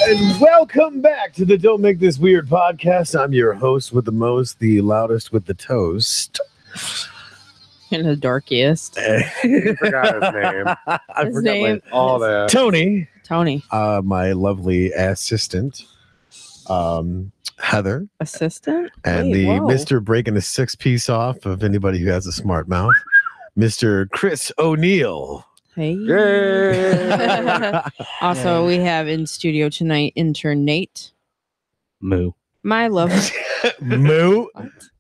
And welcome back to the Don't Make This Weird podcast. I'm your host with the most, the loudest with the toast. And the darkest. You forgot his name. I forgot all that. Tony. My lovely assistant, Heather. Assistant? And Mr. breaking the 6-piece off of anybody who has a smart mouth, Mr. Chris O'Neill. Hey. Yay. Also, we have in studio tonight intern Nate. Moo. My love. Moo.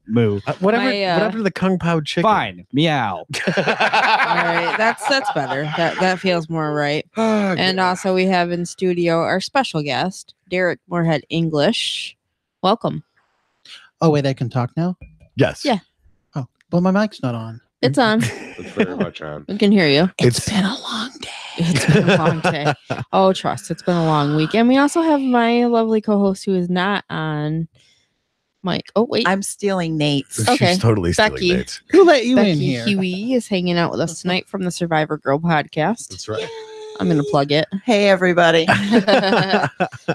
Moo. Whatever the Kung Pao chicken. Fine. Meow. All right, that's better. That feels more right. And also, we have in studio our special guest, Derrick Moorhead English. Welcome. Oh, wait, I can talk now? Yes. Yeah. Oh, but my mic's not on. It's on. It's very much on. We can hear you. It's been a long day. It's been a long day. Oh, trust. It's been a long week. And we also have my lovely co-host who is not on mic. Oh, wait. I'm stealing Nate's. Okay. She's totally stealing Becky. Nate's. Who let you Becky in here? Huey is hanging out with us tonight from the Survivor Girl podcast. That's right. I'm going to plug it. Hey, everybody.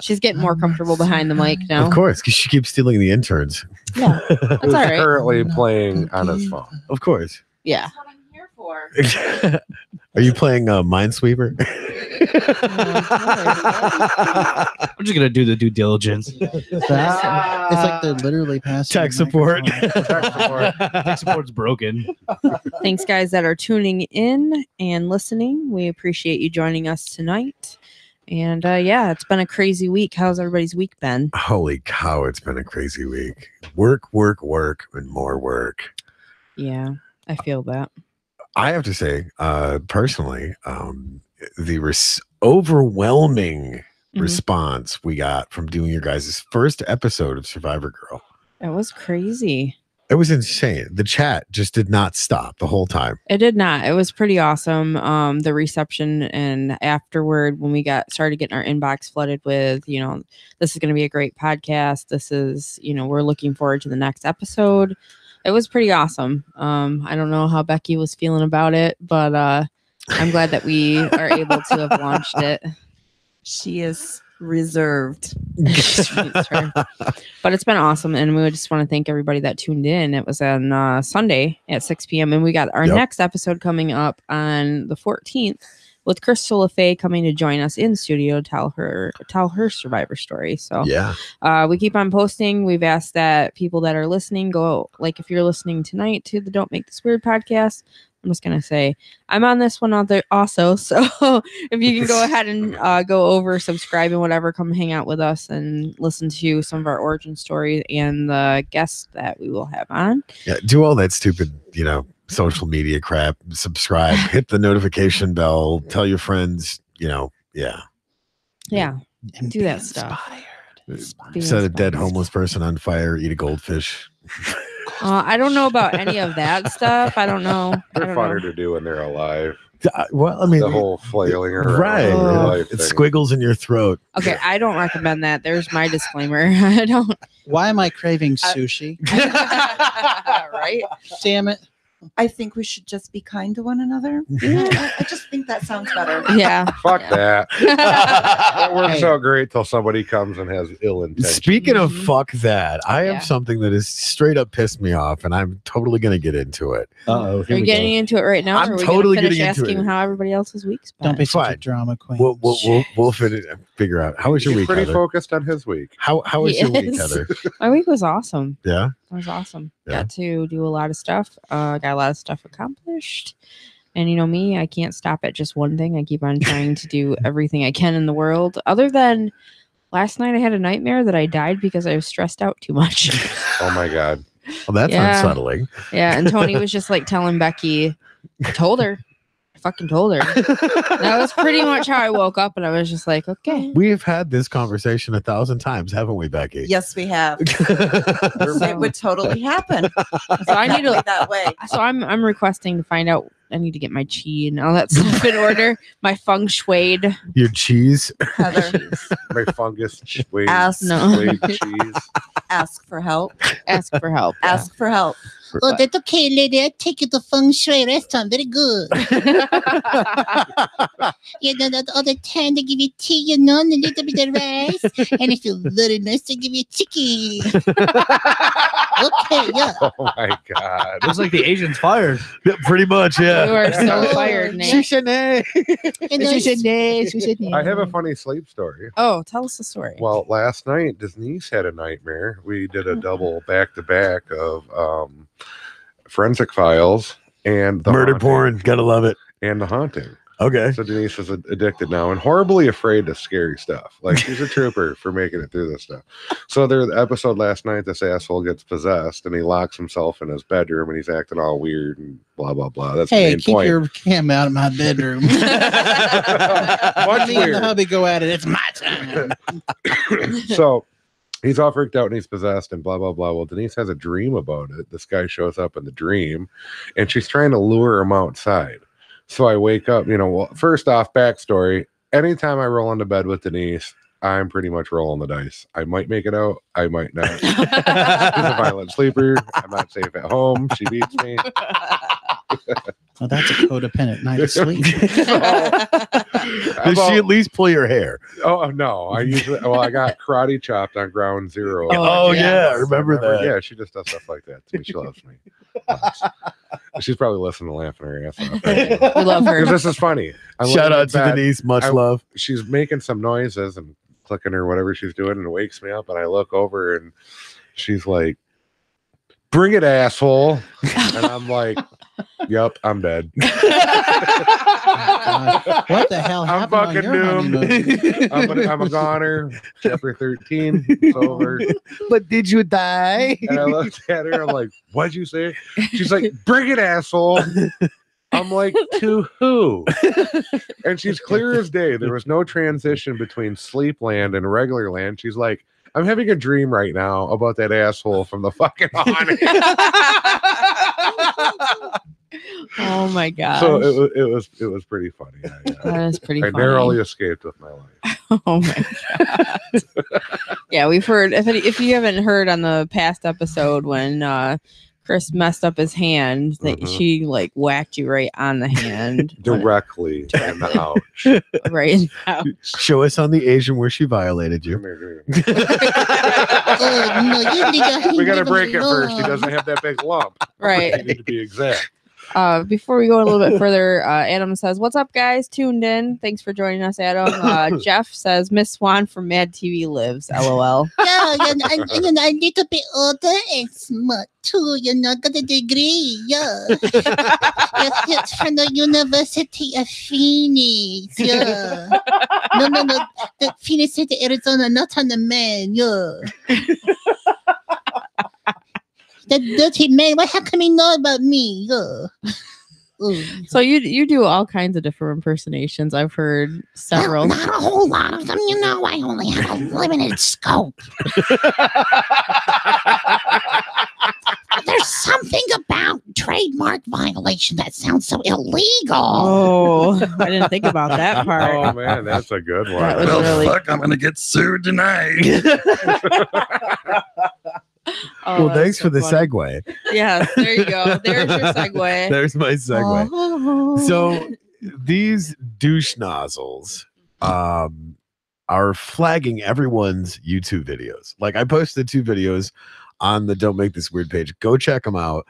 She's getting more comfortable behind the mic now. Of course, because she keeps stealing the interns. Yeah, that's all Who's right. currently playing on his phone. Of course. Yeah. That's what I'm here for. Are you playing Minesweeper? I'm just gonna do the due diligence. It's like they're literally passing. Tech the support. microphone. Tech support's broken. Thanks, guys, that are tuning in and listening. We appreciate you joining us tonight. And yeah, it's been a crazy week. How's everybody's week been? Holy cow, it's been a crazy week. Work, and more work. Yeah, I feel that. I have to say, personally, the overwhelming response we got from doing your guys' first episode of Survivor Girl. It was crazy. It was insane. The chat just did not stop the whole time. It did not. It was pretty awesome. The reception and afterward, when we started getting our inbox flooded with, this is going to be a great podcast. This is, we're looking forward to the next episode. It was pretty awesome. I don't know how Becky was feeling about it, but I'm glad that we are able to have launched it. She is reserved. But it's been awesome, and we just want to thank everybody that tuned in. It was on Sunday at 6 p.m. and we got our next episode coming up on the 14th with Crystal LaFay coming to join us in studio to tell her Survivor story. So yeah, we keep on posting. We've asked that people that are listening go, like, if you're listening tonight to the Don't Make This Weird podcast, I'm just going to say I'm on this one also. So if you can go ahead and go over, subscribe and whatever, come hang out with us and listen to some of our origin story and the guests that we will have on. Yeah, do all that stupid, social media crap. Subscribe, hit the notification bell, tell your friends, yeah. And Do be that stuff. Inspired. Set a dead homeless person on fire, eat a goldfish. I don't know about any of that stuff. I don't know. They're funner to do when they're alive. Well, I mean, The whole flailing around. right. in real life It's thing. squiggles in your throat. Okay, I don't recommend that. There's my disclaimer. I don't. Why am I craving sushi? Right? Damn it. I think we should just be kind to one another. I just think that sounds better. Yeah. Fuck that. That works Hey. out great till somebody comes and has ill intentions. Speaking of fuck that, I Yeah. have something that has straight up pissed me off, and I'm totally going to get into it. Uh-oh. Are you getting into it right now? I'm or are we totally gonna finish getting into asking it. how everybody else's week's been? Don't be such a Fine. drama queen. We'll figure out. How was your He's week, pretty Heather? focused on his week. How was He your week, is. Heather? My week was awesome. Yeah. It was awesome. Yeah. Got to do a lot of stuff. Got a lot of stuff accomplished. And you know me, I can't stop at just one thing. I keep on trying to do everything I can in the world. Other than last night, I had a nightmare that I died because I was stressed out too much. Oh my God. Well, that's Yeah. unsettling. Yeah, and Tony was just like telling Becky, I fucking told her. That was pretty much how I woke up, and I was just like, okay. We've had this conversation 1,000 times, haven't we, Becky? Yes, we have. It would totally happen. So I need to. that way. So I'm requesting to find out. I need to get my chi and all that stuff in order. My feng shui. Your cheese. Heather, My fungus suede, Ask- No. suede cheese. ask for help. Ask for help. Ask for help. Oh, that's okay, lady. I take you to Feng Shui restaurant. Very good. You know, that all the time they give you tea, you know, and a little bit of rice. And it feels very nice to give you chicken. Okay, yeah. Oh my god. Looks like the Asian's fired. Yeah, pretty much, You yeah. are so Oh, fired, yeah. Nate. And I have a funny sleep story. Oh, tell us the story. Well, last night Denise had a nightmare. We did a double back-to-back of Forensic Files and the Murder Haunting, porn. Gotta love it. and The Haunting. Okay. So Denise is addicted now and horribly afraid of scary stuff. Like, she's a trooper for making it through this stuff. So there's the episode last night, this asshole gets possessed and he locks himself in his bedroom and he's acting all weird and blah, blah, blah. That's the Hey, main keep point. your cam out of my bedroom. Much Me and the weird. hubby go at it. It's my time. So he's all freaked out and he's possessed and blah, blah, blah. Well, Denise has a dream about it. This guy shows up in the dream and she's trying to lure him outside. So I wake up, well, first off, backstory. Anytime I roll into bed with Denise, I'm pretty much rolling the dice. I might make it out. I might not. She's a violent sleeper. I'm not safe at home. She beats me. Well, that's a codependent night of sleep. Does she at least pull your hair? Oh, no. I got karate chopped on ground zero. Oh, yeah. I remember that. Yeah, she just does stuff like that to me. She loves me. She's probably listening and laughing her ass off. We love her. Because this is funny. I'm Shout laying out in to bed. Denise. Much I- love. She's making some noises and clicking or whatever she's doing, and it wakes me up. And I look over, and she's like, "Bring it, asshole!" And I'm like, "Yep, I'm dead." What the hell I'm happened on fucking your honeymoon? I'm a goner. Chapter 13. It's over. But did you die? And I looked at her. I'm like, "What'd you say?" She's like, "Bring it, asshole." I'm like, "To who?" And she's clear as day. There was no transition between sleep land and regular land. She's like, "I'm having a dream right now about that asshole from the fucking haunting." Oh my gosh. So it was pretty funny. that is pretty I funny. narrowly escaped with my life. Oh my god. Yeah, we've heard if you haven't heard on the past episode when Chris messed up his hand, that Mhm. she like whacked you right on the hand. Directly in the ouch. Right in the ouch. Show us on the Asian where she violated you. Come here, come here. Oh, no, you need We gotta break it first. He doesn't have that big lump. Right. You need to be exact. Before we go a little bit further, Adam says, "What's up, guys? Tuned in. Thanks for joining us, Adam." Jeff says, "Miss Swan from Mad TV lives." LOL. Yeah, I'm a little bit older and smart too. Got a degree. Yeah. It's from the University of Phoenix. Yeah. No. The Phoenix City, Arizona, not on the man. Yeah. That dirty man. How come he know about me? Yeah. Ooh. So you do all kinds of different impersonations. I've heard several. Not a whole lot of them, I only have a limited scope. There's something about trademark violation that sounds so illegal. Oh, I didn't think about that part. Oh man, that's a good one. That was really. I'm gonna get sued tonight. Oh, Well, that's thanks so for the funny. segue. Yeah, there you go. There's your segue. There's my segue. Oh. So these douche nozzles are flagging everyone's YouTube videos. Like, I posted 2 videos on the Don't Make This Weird page. Go check them out.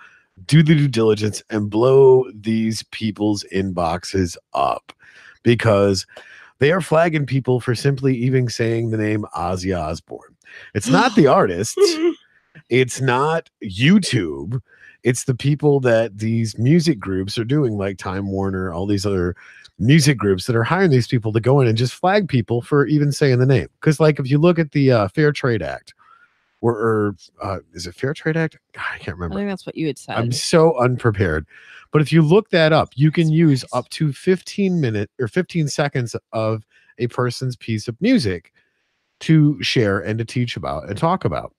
Do the due diligence and blow these people's inboxes up, because they are flagging people for simply even saying the name Ozzy Osbourne. It's not the artists. It's not YouTube. It's the people that these music groups are doing, like Time Warner, all these other music groups that are hiring these people to go in and just flag people for even saying the name. Because, like, if you look at the Fair Trade Act, or is it Fair Trade Act? God, I can't I remember. think that's what you had said. I'm so unprepared. But if you look that up, you can use up to 15 minutes or 15 seconds of a person's piece of music to share and to teach about and talk about.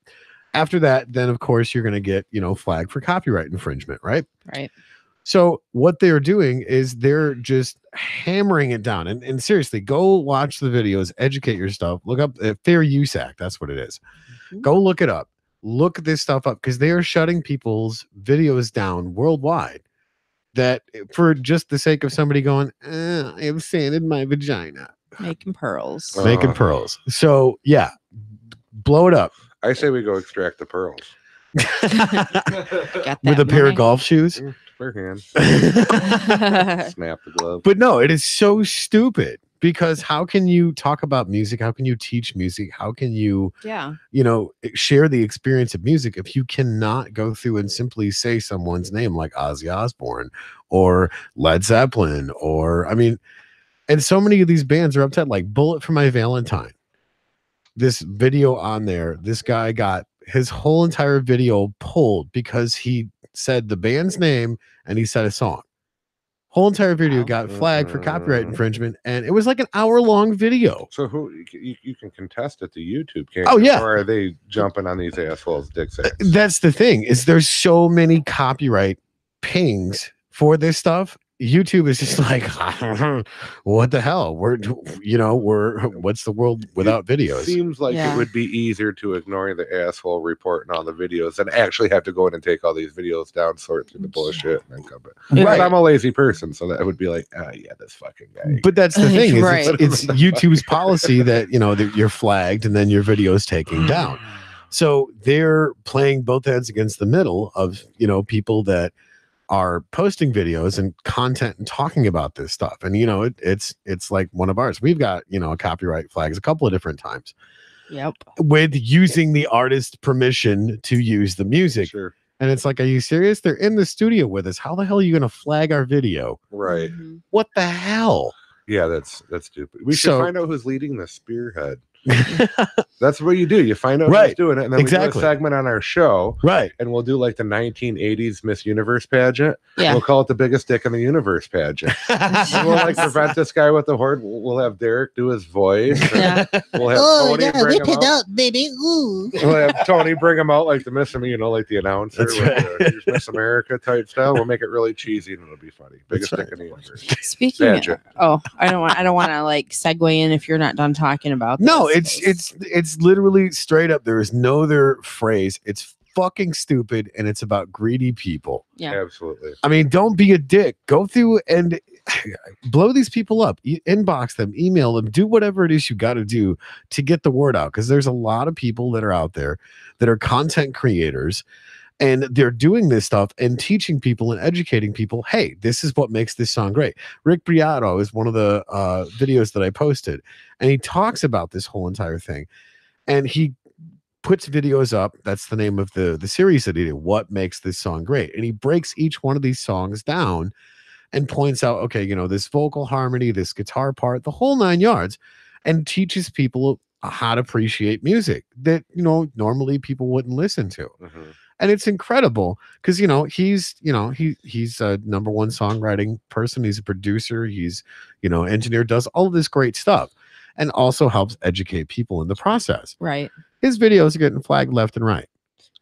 After that, then of course you're going to get, flagged for copyright infringement, right? Right. So what they're doing is they're just hammering it down. And seriously, go watch the videos, educate yourself, look up Fair Use Act. That's what it is. Go look it up. look this stuff up because they are shutting people's videos down worldwide. That for just the sake of somebody going, I have sanded my vagina, Making pearls. making pearls. So yeah, blow it up. I say we go extract the pearls. Got With a that pair of money. golf shoes. Fair hand. Yeah. Snap the glove. But no, it is so stupid because how can you talk about music? How can you teach music? How can you, share the experience of music if you cannot go through and simply say someone's name like Ozzy Osbourne or Led Zeppelin and so many of these bands are upset, like Bullet for My Valentine. This video on there, this guy got his whole entire video pulled because he said the band's name and he said a song. Whole entire video got flagged for copyright infringement, and it was like an hour-long video. So who you can contest it to YouTube, can't Oh, you? yeah. Or are they jumping on these assholes' dick sacks? That's the thing, is there's so many copyright pings for this stuff. YouTube is just like, what the hell? What's the world without videos? Seems like it would be easier to ignore the asshole reporting all the videos than actually have to go in and take all these videos down, sort through the bullshit, and then come back. Right. But I'm a lazy person, so that would be like, this fucking guy. But that's the thing, is Right. it's YouTube's policy that that you're flagged and then your video is taken down. So they're playing both ends against the middle of people that are posting videos and content and talking about this stuff. And it's like one of ours. We've got copyright flags a couple of different times. Yep. With using the artist's permission to use the music. Sure. And it's like, are you serious? They're in the studio with us. How the hell are you going to flag our video? Right. Mhm. What the hell? Yeah, that's stupid. We should find out who's leading the spearhead. That's what you do. You find out who's doing it, and then we do a segment on our show, right? And we'll do like the 1980s Miss Universe pageant. Yeah. We'll call it the biggest dick in the universe pageant. And we'll like prevent this guy with the horn. We'll have Derek do his voice. Yeah. We'll have Tony bring whip him it out. out, baby. Ooh. We'll have Tony bring him out like the Miss, like the announcer, That's with the Miss America type style. We'll make it really cheesy and it'll be funny. Biggest dick in the universe. Speaking Pageant. I don't want to like segue in if you're not done talking about this. No, it's literally straight up. There is no other phrase. It's fucking stupid, and it's about greedy people. Yeah, absolutely. I mean, don't be a dick. Go through and blow these people up. Inbox them, email them, do whatever it is you got to do to get the word out. Because there's a lot of people that are out there that are content creators, and they're doing this stuff and teaching people and educating people. Hey, this is what makes this song great. Rick Briato is one of the videos that I posted, and he talks about this whole entire thing. And he puts videos up. That's the name of the series that he did. What makes this song great? And he breaks each one of these songs down and points out, okay, this vocal harmony, this guitar part, the whole 9 yards, and teaches people how to appreciate music that, normally people wouldn't listen to. Mm-hmm. And it's incredible because, he's a number one songwriting person. He's a producer. He's, engineer, does all of this great stuff. And also helps educate people in the process. Right. His videos are getting flagged left and right.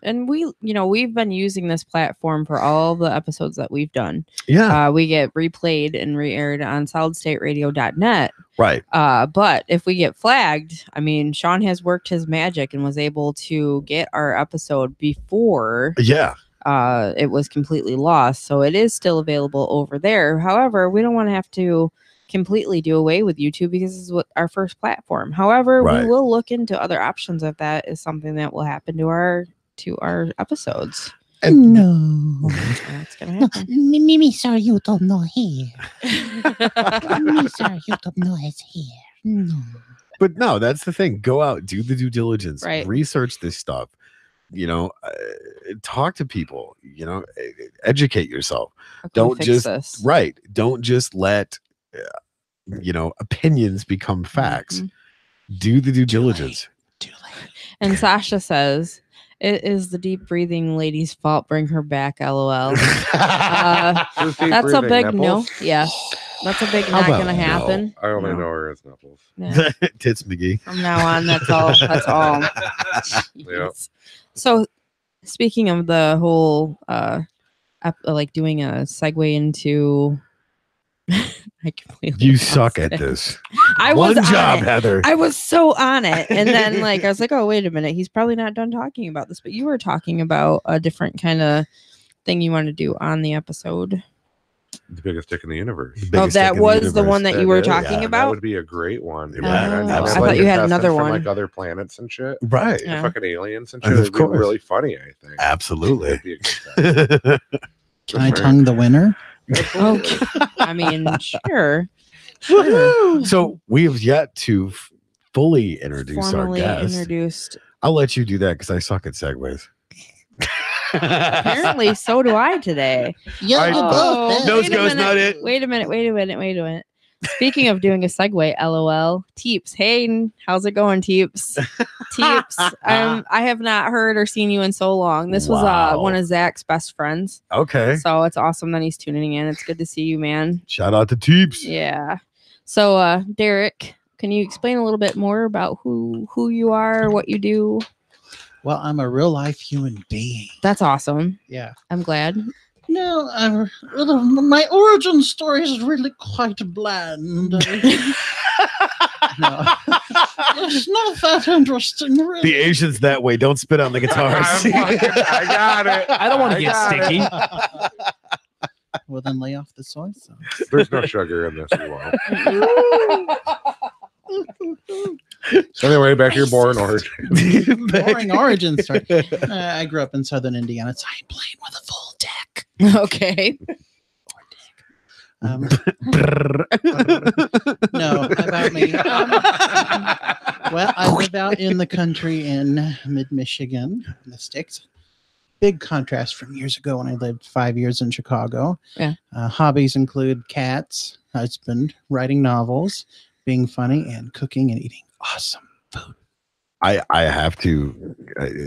And we've been using this platform for all the episodes that we've done. Yeah. We get replayed and re-aired on solidstateradio.net. Right. But if we get flagged, I mean, Sean has worked his magic and was able to get our episode before it was completely lost. So it is still available over there. However, we don't want to have to completely do away with YouTube because this is what our first platform. However, we will look into other options if that is something that will happen to our episodes. And no, that's gonna happen. Me, sir, you don't know here. Me, sir, you don't know his here. No. But no, that's the thing. Go out, do the due diligence, Right. research this stuff. Talk to people. Educate yourself. Don't just Don't just let opinions become facts. Do the due diligence. And Sasha says, it is the deep breathing lady's fault. Bring her back, LOL. That's a big no. Yeah. That's a big not going to happen. I only know her as Knuckles. Yeah. Tits McGee. From now on, that's all. That's all. Yep. So, speaking of the whole, like doing a segue into I completely You lost suck at it. this. I One was job, on it. Heather. I was so on it. And then like I was like, oh, wait a minute. He's probably not done talking about this. But you were talking about a different kind of thing you want to do on the episode. The biggest dick in the universe. The Oh, biggest that dick in the was the universe. one that you were is, talking yeah, about. That would be a great one. Yeah, And I have, thought you had contestants another from, one. like other planets and shit. Right. Yeah. Fucking aliens and Of shit. It'd be course. really funny, I think. Absolutely. It'd be a good time. Can I tongue the winner? Okay. I mean, sure. So we have yet to fully introduce Formally our guest. introduced. I'll let you do that because I suck at segues. Apparently, so do I today. Yeah, All right, you Oh, both. Nose wait a goes minute. not it. Wait a minute. Speaking of doing a segue, LOL. Teeps, hey, how's it going, Teeps? Teeps, I have not heard or seen you in so long. This was Wow. one of Zach's best friends. Okay. So it's awesome that he's tuning in. It's good to see you, man. Shout out to Teeps. Yeah. So, Derek, can you explain a little bit more about who you are, what you do? Well, I'm a real life human being. That's awesome. Yeah. I'm glad. No, my origin story is really quite bland. No. It's not that interesting, really. The Asians that way. Don't spit on the guitars. I got it. I don't want to get got it. sticky. Well, then lay off the soy sauce. There's no sugar in this. You won't. So anyway, back to your boring origin. Boring origin story. I grew up in southern Indiana, so I'm playing with a full deck. Okay. No, about me. Well, I live out in the country in mid-Michigan, in the sticks. Big contrast from years ago when I lived 5 years in Chicago. Yeah. Hobbies include cats, husband, writing novels, being funny, and cooking and eating awesome food. I have to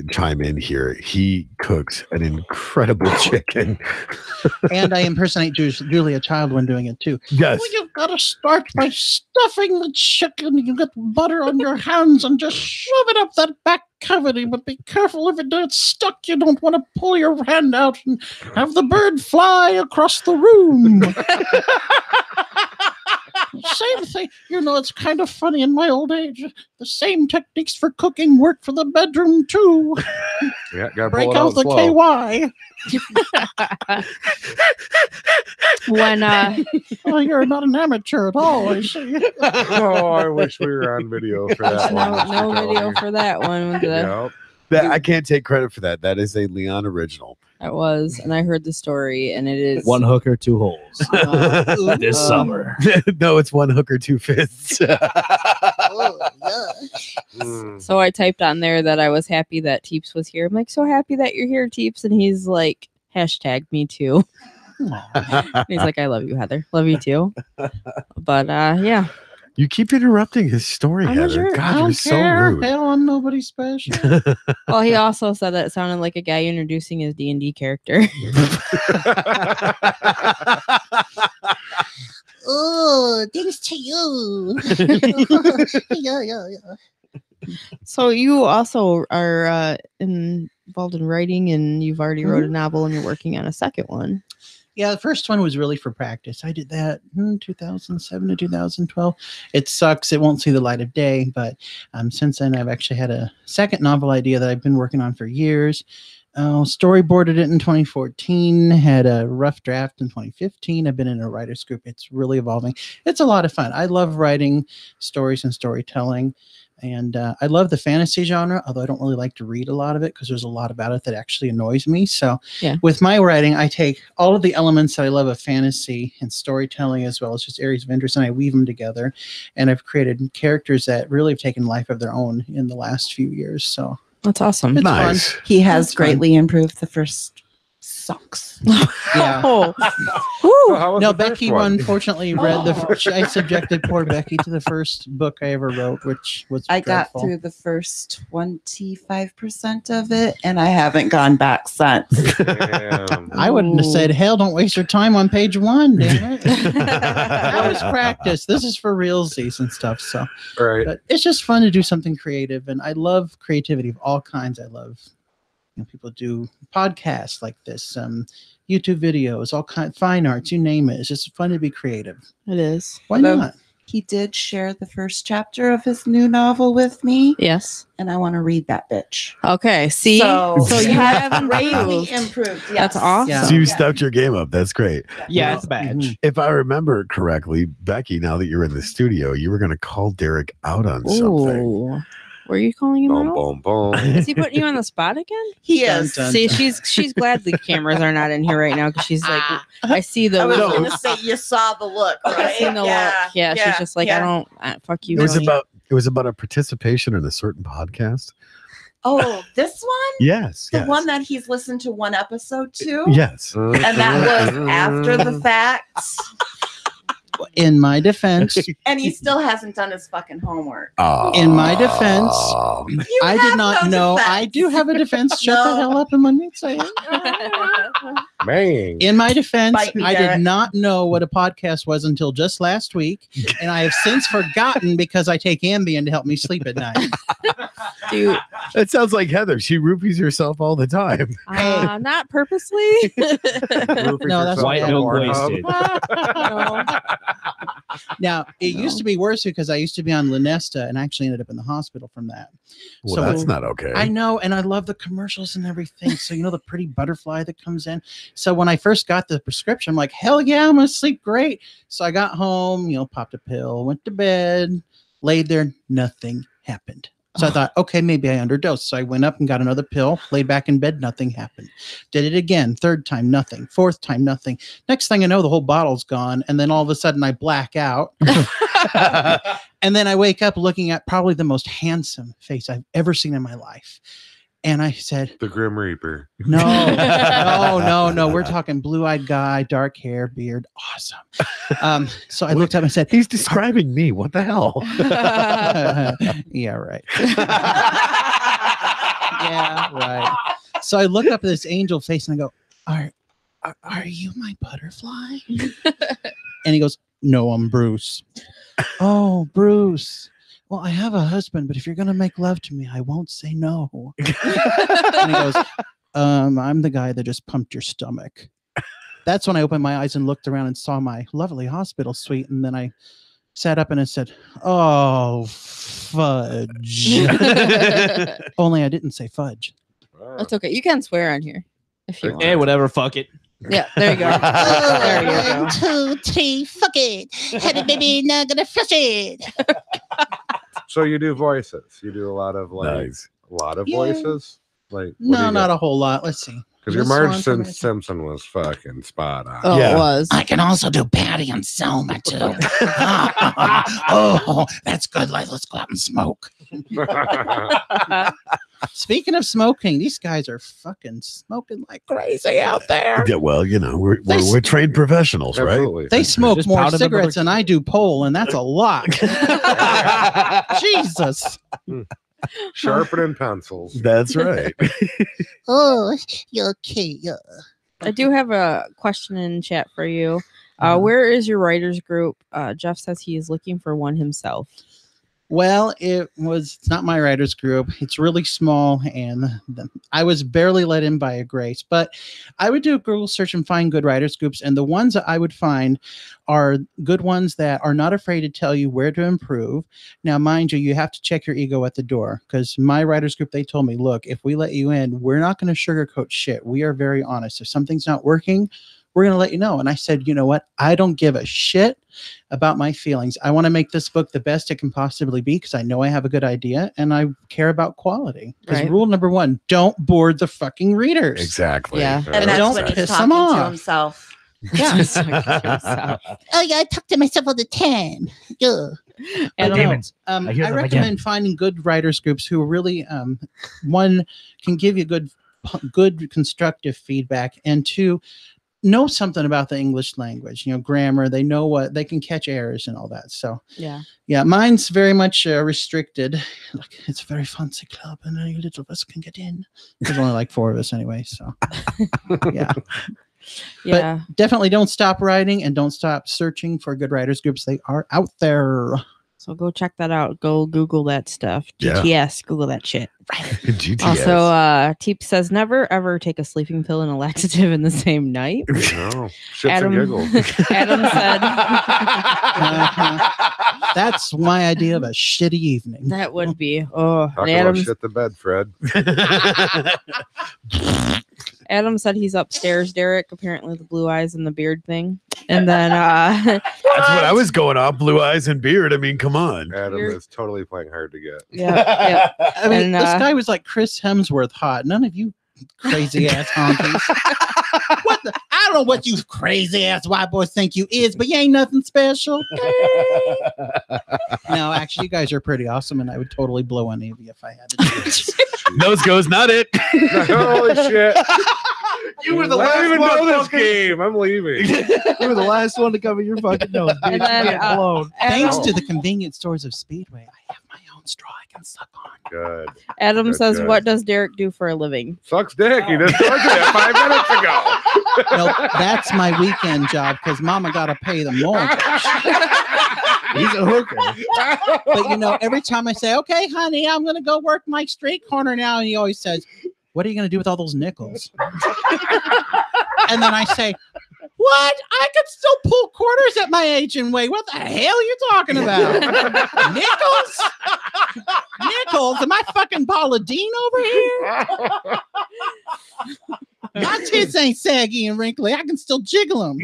chime in here. He cooks an incredible chicken. And I impersonate Julia Child when doing it too. Yes. Well, you've got to start by stuffing the chicken. You get butter on your hands and just shove it up that back cavity. But be careful if it gets stuck. You don't want to pull your hand out and have the bird fly across the room. Same thing. You know, it's kind of funny in my old age. The same techniques for cooking work for the bedroom too. Yeah, gotta Break pull it out out the slow. KY. When Oh, you're not an amateur at all, I see. Oh, I wish we were on video for that one. no video for that one. Yep. That I can't take credit for that. That is a Leon original. It was, and I heard the story, and it is One hooker, two holes. This summer. No, it's one hooker, two fists. Oh, yeah. Mm. So I typed on there that I was happy that Teeps was here. I'm like, so happy that you're here, Teeps, and he's like, hashtag me too. And he's like, I love you, Heather. Love you too. But yeah. You keep interrupting his story, I'm a Heather. jerk. God, I you're don't so care. rude. Hell, I'm nobody special. Well, he also said that it sounded like a guy introducing his D&D character. Oh, thanks to you. Yeah. So you also are involved in writing, and you've already wrote a novel, and you're working on a second one. Yeah, the first one was really for practice. I did that in 2007 to 2012. It sucks. It won't see the light of day. But since then, I've actually had a second novel idea that I've been working on for years. Storyboarded it in 2014, had a rough draft in 2015. I've been in a writer's group. It's really evolving. It's a lot of fun. I love writing stories and storytelling. And I love the fantasy genre, although I don't really like to read a lot of it because there's a lot about it that actually annoys me. So Yeah. with my writing, I take all of the elements that I love of fantasy and storytelling, as well as just areas of interest, and I weave them together. And I've created characters that really have taken life of their own in the last few years. So That's awesome. It's Nice. He has That's fun. greatly improved the first sucks. yeah. Oh. So how was No, the first Becky one? unfortunately read the first. I subjected poor Becky to the first book I ever wrote, which was I got dreadful. through the first 25% of it, and I haven't gone back since. Damn. I wouldn't have said, hell, don't waste your time on page one, damn it. That was practice. This is for realsies and stuff. So, Right. but it's just fun to do something creative. And I love creativity of all kinds. I love, people do podcasts like this, YouTube videos, all kind fine arts, you name it. It's just fun to be creative. It is. Why Although- not? He did share the first chapter of his new novel with me, Yes. and I want to read that bitch. Okay. See, so you have greatly improved. improved. That's yes. awesome. Yeah. So you stepped your game up. That's great. Yeah, Well, it's a badge. If I remember correctly, Becky, now that you're in the studio, you were going to call Derek out on something. Ooh. Were you calling him Boom, out? boom, boom. Is he putting you on the spot again? He Dun, is. dun. See, she's glad the cameras are not in here right now because she's like, I see the I was look. going to say you saw the look, I right? seen the look. Yeah, she's just like, fuck you. It was Billy. about a participation in a certain podcast. Oh, this one? Yes. The yes. one that he's listened to one episode to? Yes. And that was after the fact. In my defense, And he still hasn't done his fucking homework. In my defense, You I have did not no know. defense. I do have a defense. Shut the No. hell up and let me say it. Man. In my defense, Bite me, I Derek. did not know what a podcast was until just last week, and I have since forgotten because I take Ambien to help me sleep at night. Dude, It sounds like Heather. She rupees herself all the time. not purposely. No, that's White bad. milk wasted. No. Now, it used to be worse because I used to be on Lunesta and actually ended up in the hospital from that. Well, So- that's not okay. I know, and I love the commercials and everything. So, you know, the pretty butterfly that comes in. So, when I first got the prescription, I'm like, hell yeah, I'm going to sleep great. So, I got home, you know, popped a pill, went to bed, laid there, nothing happened. So I thought, okay, maybe I underdosed. So I went up and got another pill, laid back in bed, nothing happened. Did it again, third time, nothing. Fourth time, nothing. Next thing I know, the whole bottle's gone. And then all of a sudden I black out. And then I wake up looking at probably the most handsome face I've ever seen in my life. And I said, The Grim Reaper. no. We're talking blue-eyed guy, dark hair, beard. Awesome. So I looked up and said, He's describing me. What the hell? yeah, right. Yeah, right. So I look up at this angel face and I go, are you my butterfly? And he goes, no, I'm Bruce. Oh, Bruce. Well, I have a husband, but if you're going to make love to me, I won't say no. And he goes, I'm the guy that just pumped your stomach. That's when I opened my eyes and looked around and saw my lovely hospital suite. And then I sat up and I said, oh, fudge. Only I didn't say fudge. That's okay. You can swear on here if you want. Hey, whatever. Fuck it. Yeah, there you go. There you go. 1, 2, 3, fuck it. Had it, baby, not gonna flush it. So you do voices. You do a lot of Nice. voices. Like what do No, you not got? a whole lot. Let's see. Because your This one Marge from it. Simpson was fucking spot on. Oh, Yeah. it was. I can also do Patty and Selma too. Oh, that's good. Let's go out and smoke. Speaking of smoking, these guys are fucking smoking like crazy out there. Yeah, well, you know, we're trained professionals, right? Absolutely. They smoke Just more powder them cigarettes than I do pole, and that's a lot. Jesus. Sharpening pencils. That's right. Oh, you're okay. Yeah. I do have a question in chat for you. Where is your writers group? Jeff says he is looking for one himself. Well, it's not my writers group. It's really small, and I was barely let in by a grace. But I would do a Google search and find good writers groups, and the ones that I would find are good ones that are not afraid to tell you where to improve. Now, mind you, you have to check your ego at the door, because my writers group, they told me, look, if we let you in, we're not going to sugarcoat shit. We are very honest. If something's not working, we're going to let you know. And I said, you know what? I don't give a shit about my feelings. I want to make this book the best it can possibly be because I know I have a good idea and I care about quality. Because Right. rule number 1, don't board the fucking readers. Exactly. Yeah. And that's Don't when he's piss talking them to off. himself. Yeah. Oh, yeah, I talk to myself all the time. Yeah. And I Damn don't it. know. I hear I them recommend again. finding good writers groups who really, one, can give you good constructive feedback, and 2, know something about the English language, grammar. They know what they can catch errors and all that. So yeah. mine's very much restricted. Like, it's a very fancy club, and only little of us can get in. There's only like 4 of us anyway. So yeah, Yeah. but definitely don't stop writing and don't stop searching for good writers groups. They are out there. So go check that out. Go Google that stuff. Yeah. GTS. Google that shit. GTS. Also, Teep says never ever take a sleeping pill and a laxative in the same night. No, shits Adam, and giggles. Adam said That's my idea of a shitty evening. that would be. Oh, Talk and about shit the bed, Fred. Adam said he's upstairs, Derek. Apparently, the blue eyes and the beard thing. And then That's what I was going off. Blue eyes and beard. I mean, come on. Adam You're- is totally playing hard to get. yeah. I mean, And, this guy was like Chris Hemsworth hot. None of you crazy ass honkies. What the? I don't know what you crazy ass white boys think you is, but you ain't nothing special. No, actually, you guys are pretty awesome, and I would totally blow any of you if I had to do it. Nose goes, not it. Holy shit. You were the I last don't even one. know this fucking- game. I'm leaving. You were the last one to cover your fucking nose. Bitch. And then, You're getting blown. Thanks Adam, to the convenience stores of Speedway, I have my own straw I can suck on. Good. Adam Good, says, good. "What does Derek do for a living?" Sucks dick. He just told you that 5 minutes ago. No, that's my weekend job because Mama got to pay the mortgage. He's a hooker. But you know, every time I say, "Okay, honey, I'm gonna go work my street corner now," and he always says, "What are you gonna do with all those nickels?" And then I say, "What? I could still pull quarters at my age and wait. What the hell are you talking about? Nickels? Nickels? Am I fucking Paula Dean over here? My tits ain't saggy and wrinkly. I can still jiggle them."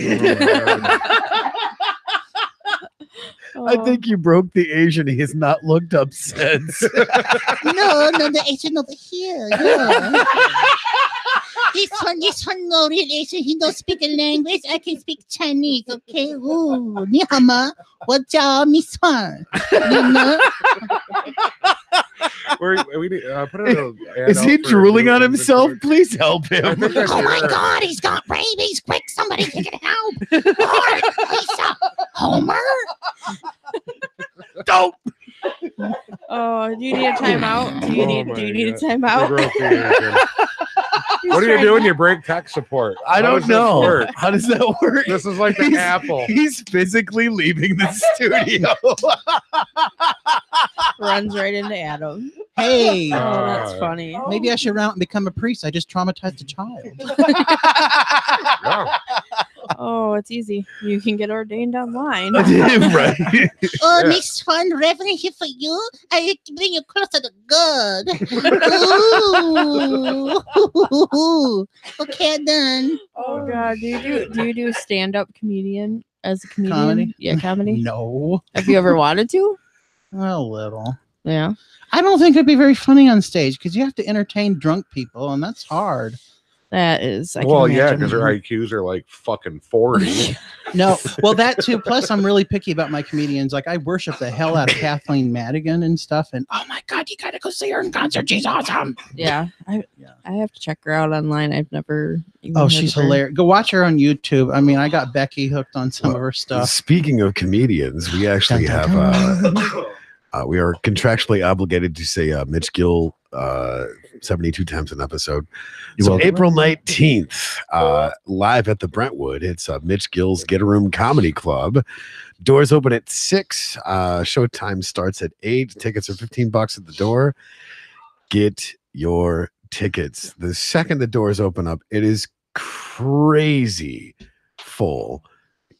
I think you broke the Asian. He has not looked up since. No, the Asian over here. Yeah. This one, no real Asian. He don't speak a language. I can speak Chinese. Okay. Ooh, ni hao ma, what jiao Miss Huan. You know? We need, put it on ad Is he out for drooling new on himself? inventory. Please help I him. think that's Oh my yours. God, he's got rabies. Quick, somebody can help. Bart, Lisa, Homer. Don't. Oh, do you need a timeout? Do you Oh need my a God. timeout? You're broke, Asian. What do you do when you break tech support? I How don't does this know. work? How does that work? This is like the He's- Apple. He's physically leaving the studio. Runs right into Adam. Hey, Oh, that's funny. maybe I should run out and become a priest. I just traumatized a child. Yeah. Oh, it's easy. You can get ordained online. Right. Oh, Yeah. Miss Huan, Reverend here for you. I bring you closer to God. Ooh. Okay, done. Oh God, do you do stand up comedian as a comedian? Comedy? Yeah, comedy. No, Have you ever wanted to? a little. Yeah. I don't think it'd be very funny on stage because you have to entertain drunk people, and that's hard. That is. I can Well, yeah, imagine. because their IQs are like fucking 40. No, well, that too. Plus, I'm really picky about my comedians. Like, I worship the hell out of Kathleen Madigan and stuff. And oh my God, you gotta go see her in concert. She's awesome. Yeah. I have to check her out online. I've never. Even Oh, heard she's of her. hilarious. Go watch her on YouTube. I mean, I got Becky hooked on some of her stuff. Speaking of comedians, we actually Dun, have dun, we are contractually obligated to say Mitch Gill 72 times an episode. So welcome. April 19th, live at the Brentwood, it's Mitch Gill's Get a Room Comedy Club. Doors open at 6. Showtime starts at 8. Tickets are $15 at the door. Get your tickets. The second the doors open up, it is crazy full.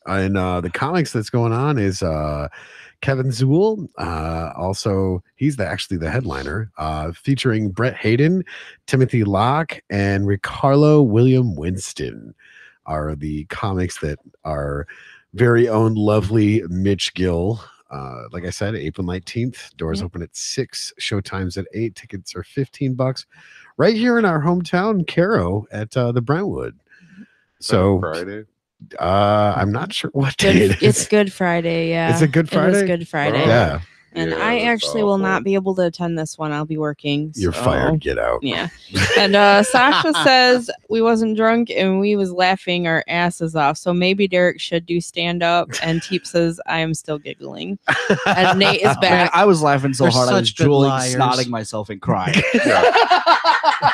And the comics that's going on is Kevin Zuhl. Also, he's actually the headliner, featuring Brett Hayden, Timothy Locke, and Ricardo William Winston are the comics that are very own lovely Mitch Gill. Like I said, April 19th, doors open at 6, showtimes at 8, tickets are $15 right here in our hometown, Caro, at the Brentwood. So Friday. I'm not sure what day it is. It's Good Friday. Yeah. Is it Good It is Friday? Good Friday. Oh. Yeah, And Yeah, I that's actually will not awful. be able to attend this one. I'll be working. you're so- fired. Get out. Yeah. And Sasha says we wasn't drunk and we was laughing our asses off. So maybe Derek should do stand up. And Teep says I am still giggling. And Nate is Man, back. I was laughing so They're hard I was such good drooling, liars. snotting myself, and crying. Yeah.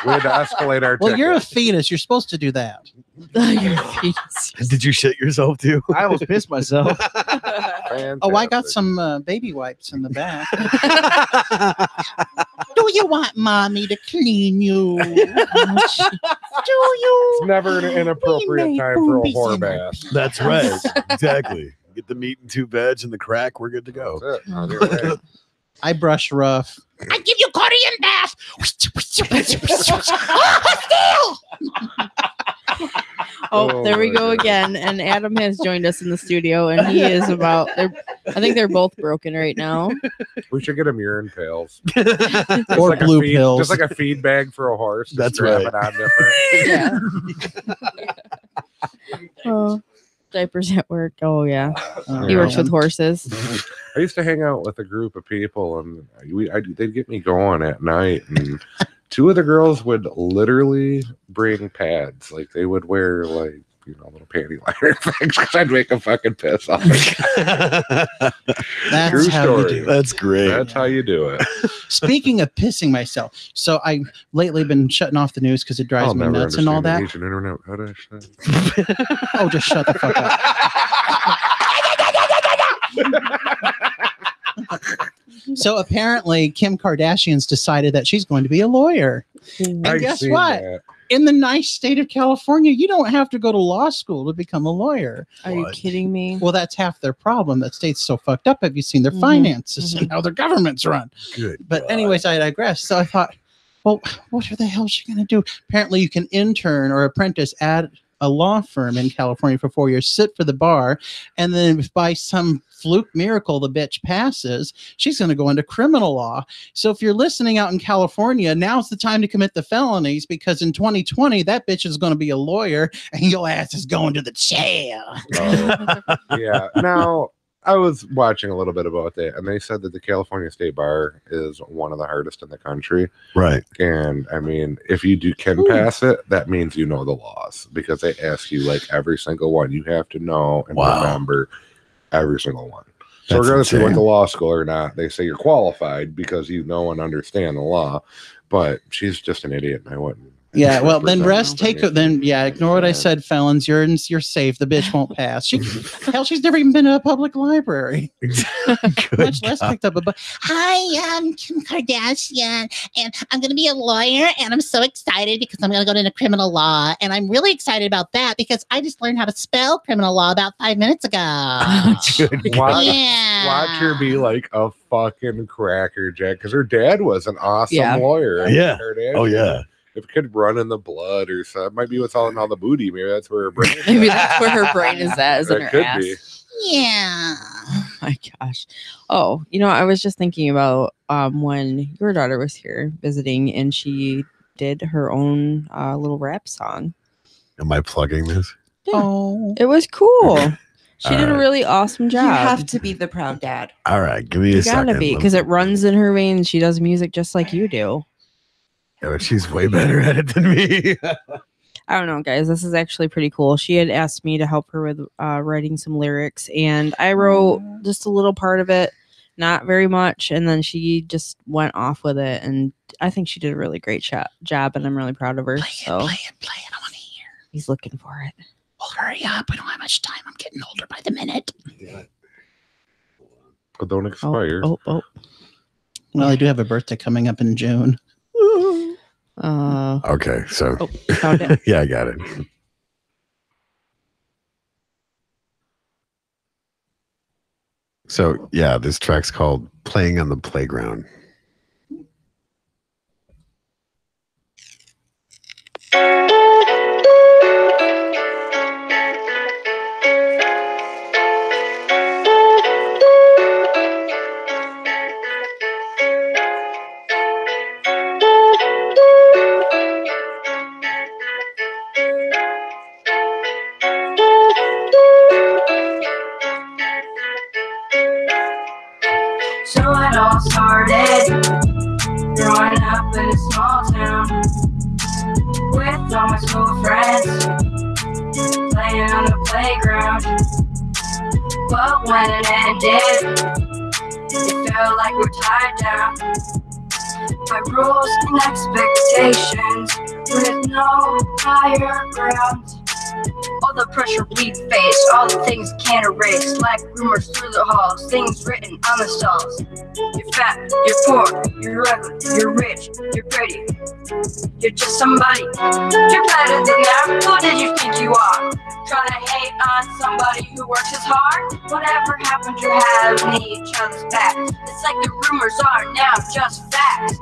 We had to escalate our Well, you're a ticket. fetus. You're supposed to do that. Your feet. Did you shit yourself too? I almost pissed myself. Oh, I got some baby wipes in the back. Do you want mommy to clean you? Do you? It's never an inappropriate made time for a boobies whore in our bath. That's right. Exactly. Get the meat and 2 veg and the crack. We're good to go. That's it. On your way. I brush rough. I give you Korean bath. Oh, there we my go God. again. And Adam has joined us in the studio, and he is about. I think they're both broken right now. We should get him urine pails. Or Just blue a feed, pills. Just like a feed bag for a horse. Just That's strap right. it on different. Oh, diapers at work. Oh yeah, he Yeah. works with horses. I used to hang out with a group of people, and they'd get me going at night. And 2 of the girls would literally bring pads. Like they would wear like little panty liner things because I'd make them fucking piss off. That's True how you story. do it. That's great. That's how you do it. Speaking of pissing myself, so I lately been shutting off the news because it drives me nuts and all that. Asian internet fetish thing. Oh, just shut the fuck up. So apparently, Kim Kardashian's decided that she's going to be a lawyer. And I've guess seen what? that. In the nice state of California, you don't have to go to law school to become a lawyer. Are you What? kidding me? Well, that's half their problem. That state's so fucked up. Have you seen their finances and how their government's run? Good. But God. anyways, I digress. So I thought, well, what the hell is she going to do? Apparently, you can intern or apprentice at a law firm in California for 4 years, sit for the bar, and then if by some fluke miracle the bitch passes, she's going to go into criminal law. So if you're listening out in California, now's the time to commit the felonies, because in 2020 that bitch is going to be a lawyer and your ass is going to the jail. Oh, yeah. Now, I was watching a little bit about that, and they said that the California State Bar is one of the hardest in the country. Right. And I mean, if you can pass it, that means you know the laws, because they ask you like every single one. You have to know and Wow. remember every single one. So That's regardless if you went to insane. law school or not, they say you're qualified because you know and understand the law. But she's just an idiot, and I wouldn't. Yeah, well, then represent rest, her. ignore what I said, felons. You're safe. The bitch won't pass. She's never even been to a public library, Good much less God. picked up a book. Hi, I'm Kim Kardashian, and I'm going to be a lawyer, and I'm so excited because I'm going to go into criminal law, and I'm really excited about that because I just learned how to spell criminal law about 5 minutes ago. Good Watch, Yeah. watch her be like a fucking crackerjack, because her dad was an awesome Yeah. lawyer. I mean, Yeah. her dad, Oh yeah. if it could run in the blood or something, might be what's all in all the booty. Maybe that's where her brain is. Maybe that's where her brain is at, is in That her could ass. be. Yeah. Oh my gosh. Oh, I was just thinking about when your daughter was here visiting, and she did her own little rap song. Am I plugging this? Oh, It was cool. She did a Alright. really awesome job. You have to be the proud dad. All right. Give me You a second. gotta be, because it runs in her veins. She does music just like you do. Yeah, but she's way better at it than me. I don't know, guys. This is actually pretty cool. She had asked me to help her with writing some lyrics, and I wrote just a little part of it, not very much, and then she just went off with it, and I think she did a really great job, and I'm really proud of her. Play So it. I want to hear. he's looking for it. Well, hurry up. We don't have much time. I'm getting older by the minute. But don't Oh, expire. oh, oh. well, I do have a birthday coming up in June. Okay, so Oh, found it. yeah, I got it. So yeah, this track's called "Playing on the Playground." So it all started growing up in a small town with all my school friends playing on the playground. But when it ended, it felt like we're tied down by rules and expectations with no higher ground. All the pressure we face, all the things can't erase, like rumors through the halls, things written on the stalls. You're fat, you're poor, you're ugly, you're rich, you're pretty. You're just somebody. You're better than that. Who did you think you are? Trying to hate on somebody who works as hard? Whatever happened to having each other's back? It's like the rumors are now just facts.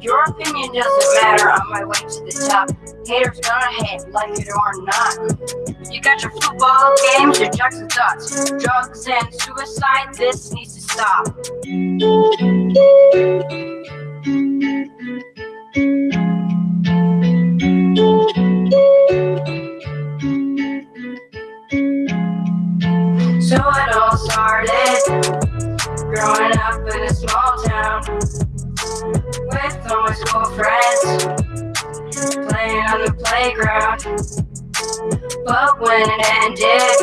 Your opinion doesn't matter on my way to the top. Haters gonna hate, like it or not. You got your football games, your jokes and thoughts, drugs and suicide. This needs to stop. So it all started growing up in a small town with all my school friends playing on the playground. But when it ended,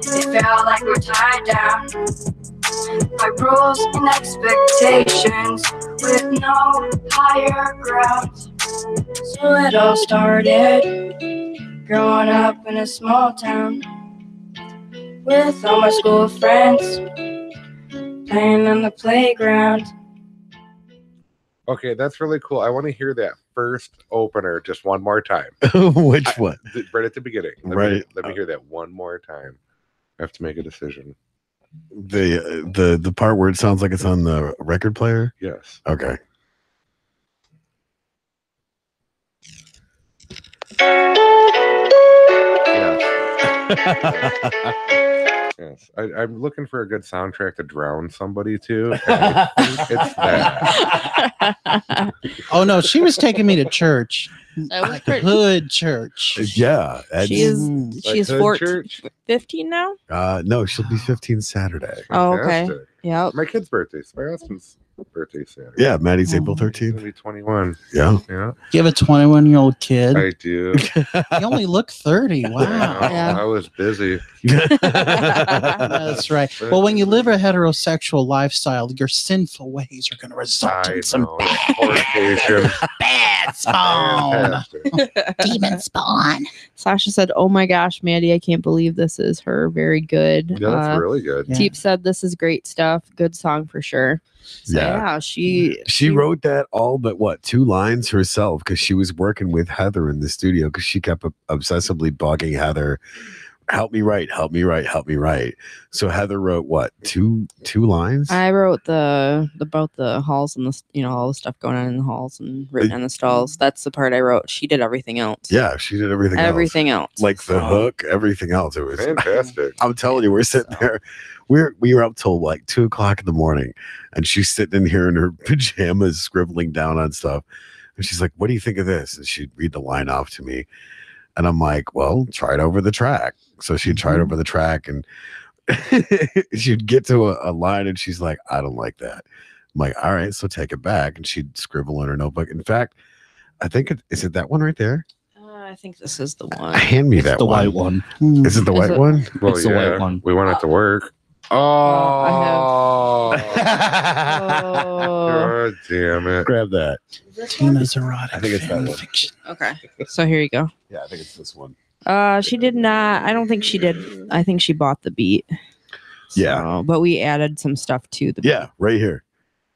it felt like we're tied down by rules and expectations with no higher ground. So it all started growing up in a small town with all my school friends playing on the playground. Okay, that's really cool. I want to hear that first opener just one more time. Which one? Right at the beginning. Let me hear that one more time. I have to make a decision. The part where it sounds like it's on the record player? Yes. Okay. Yes. I'm looking for a good soundtrack to drown somebody to. I think it's that. Oh no, she was taking me to church. That was Like pretty. hood church. Yeah. She's hood 14, church? 15 now. No, she'll be 15 Saturday. Oh, okay. Fantastic. Yep. My kid's birthday. My husband's birthday Saturday. Yeah, Maddie's April He's 13th. gonna be 21. Yeah. Yeah, You have a 21-year-old kid. I do. You only look 30. Wow. Yeah. I was busy. That's right. Well, when you live a heterosexual lifestyle, your sinful ways are going to result I in some know. Fornication. bad spawn. Fantastic. Demon spawn. Sasha said, "Oh my gosh, Maddie, I can't believe this is her. Very good." Yeah, that's really good. Yeah. Teep said, "This is great stuff. Good song for sure." So, Yeah. she wrote that all but what 2 lines herself because she was working with Heather in the studio because she kept obsessively bugging Heather, help me write. So Heather wrote what 2 lines. I wrote about the halls and the all the stuff going on in the halls and written on the stalls. That's the part I wrote. She did everything else. Yeah, she did everything else. like the hook, everything else. It was Fantastic. I'm telling you, we're sitting there. We were up till like 2 o'clock in the morning, and she's sitting in here in her pajamas, scribbling down on stuff. And she's like, "What do you think of this?" And she'd read the line off to me, and I'm like, "Well, try it over the track." So she'd try it over the track, and she'd get to a line, and she's like, "I don't like that." I'm like, "All right, so take it back." And she'd scribble in her notebook. In fact, I think is it that one right there? I think this is the one. Hand me that The one. white one. Is it the white one? Well, It's the white one. We went out to work. Oh, God damn it. Grab that. Tina's erotic. I think it's that one. fanfiction. Okay. So here you go. Yeah, I think it's this one. She did not. I don't think she did. I think she bought the beat. Yeah. So, but we added some stuff to the beat. Yeah, right here.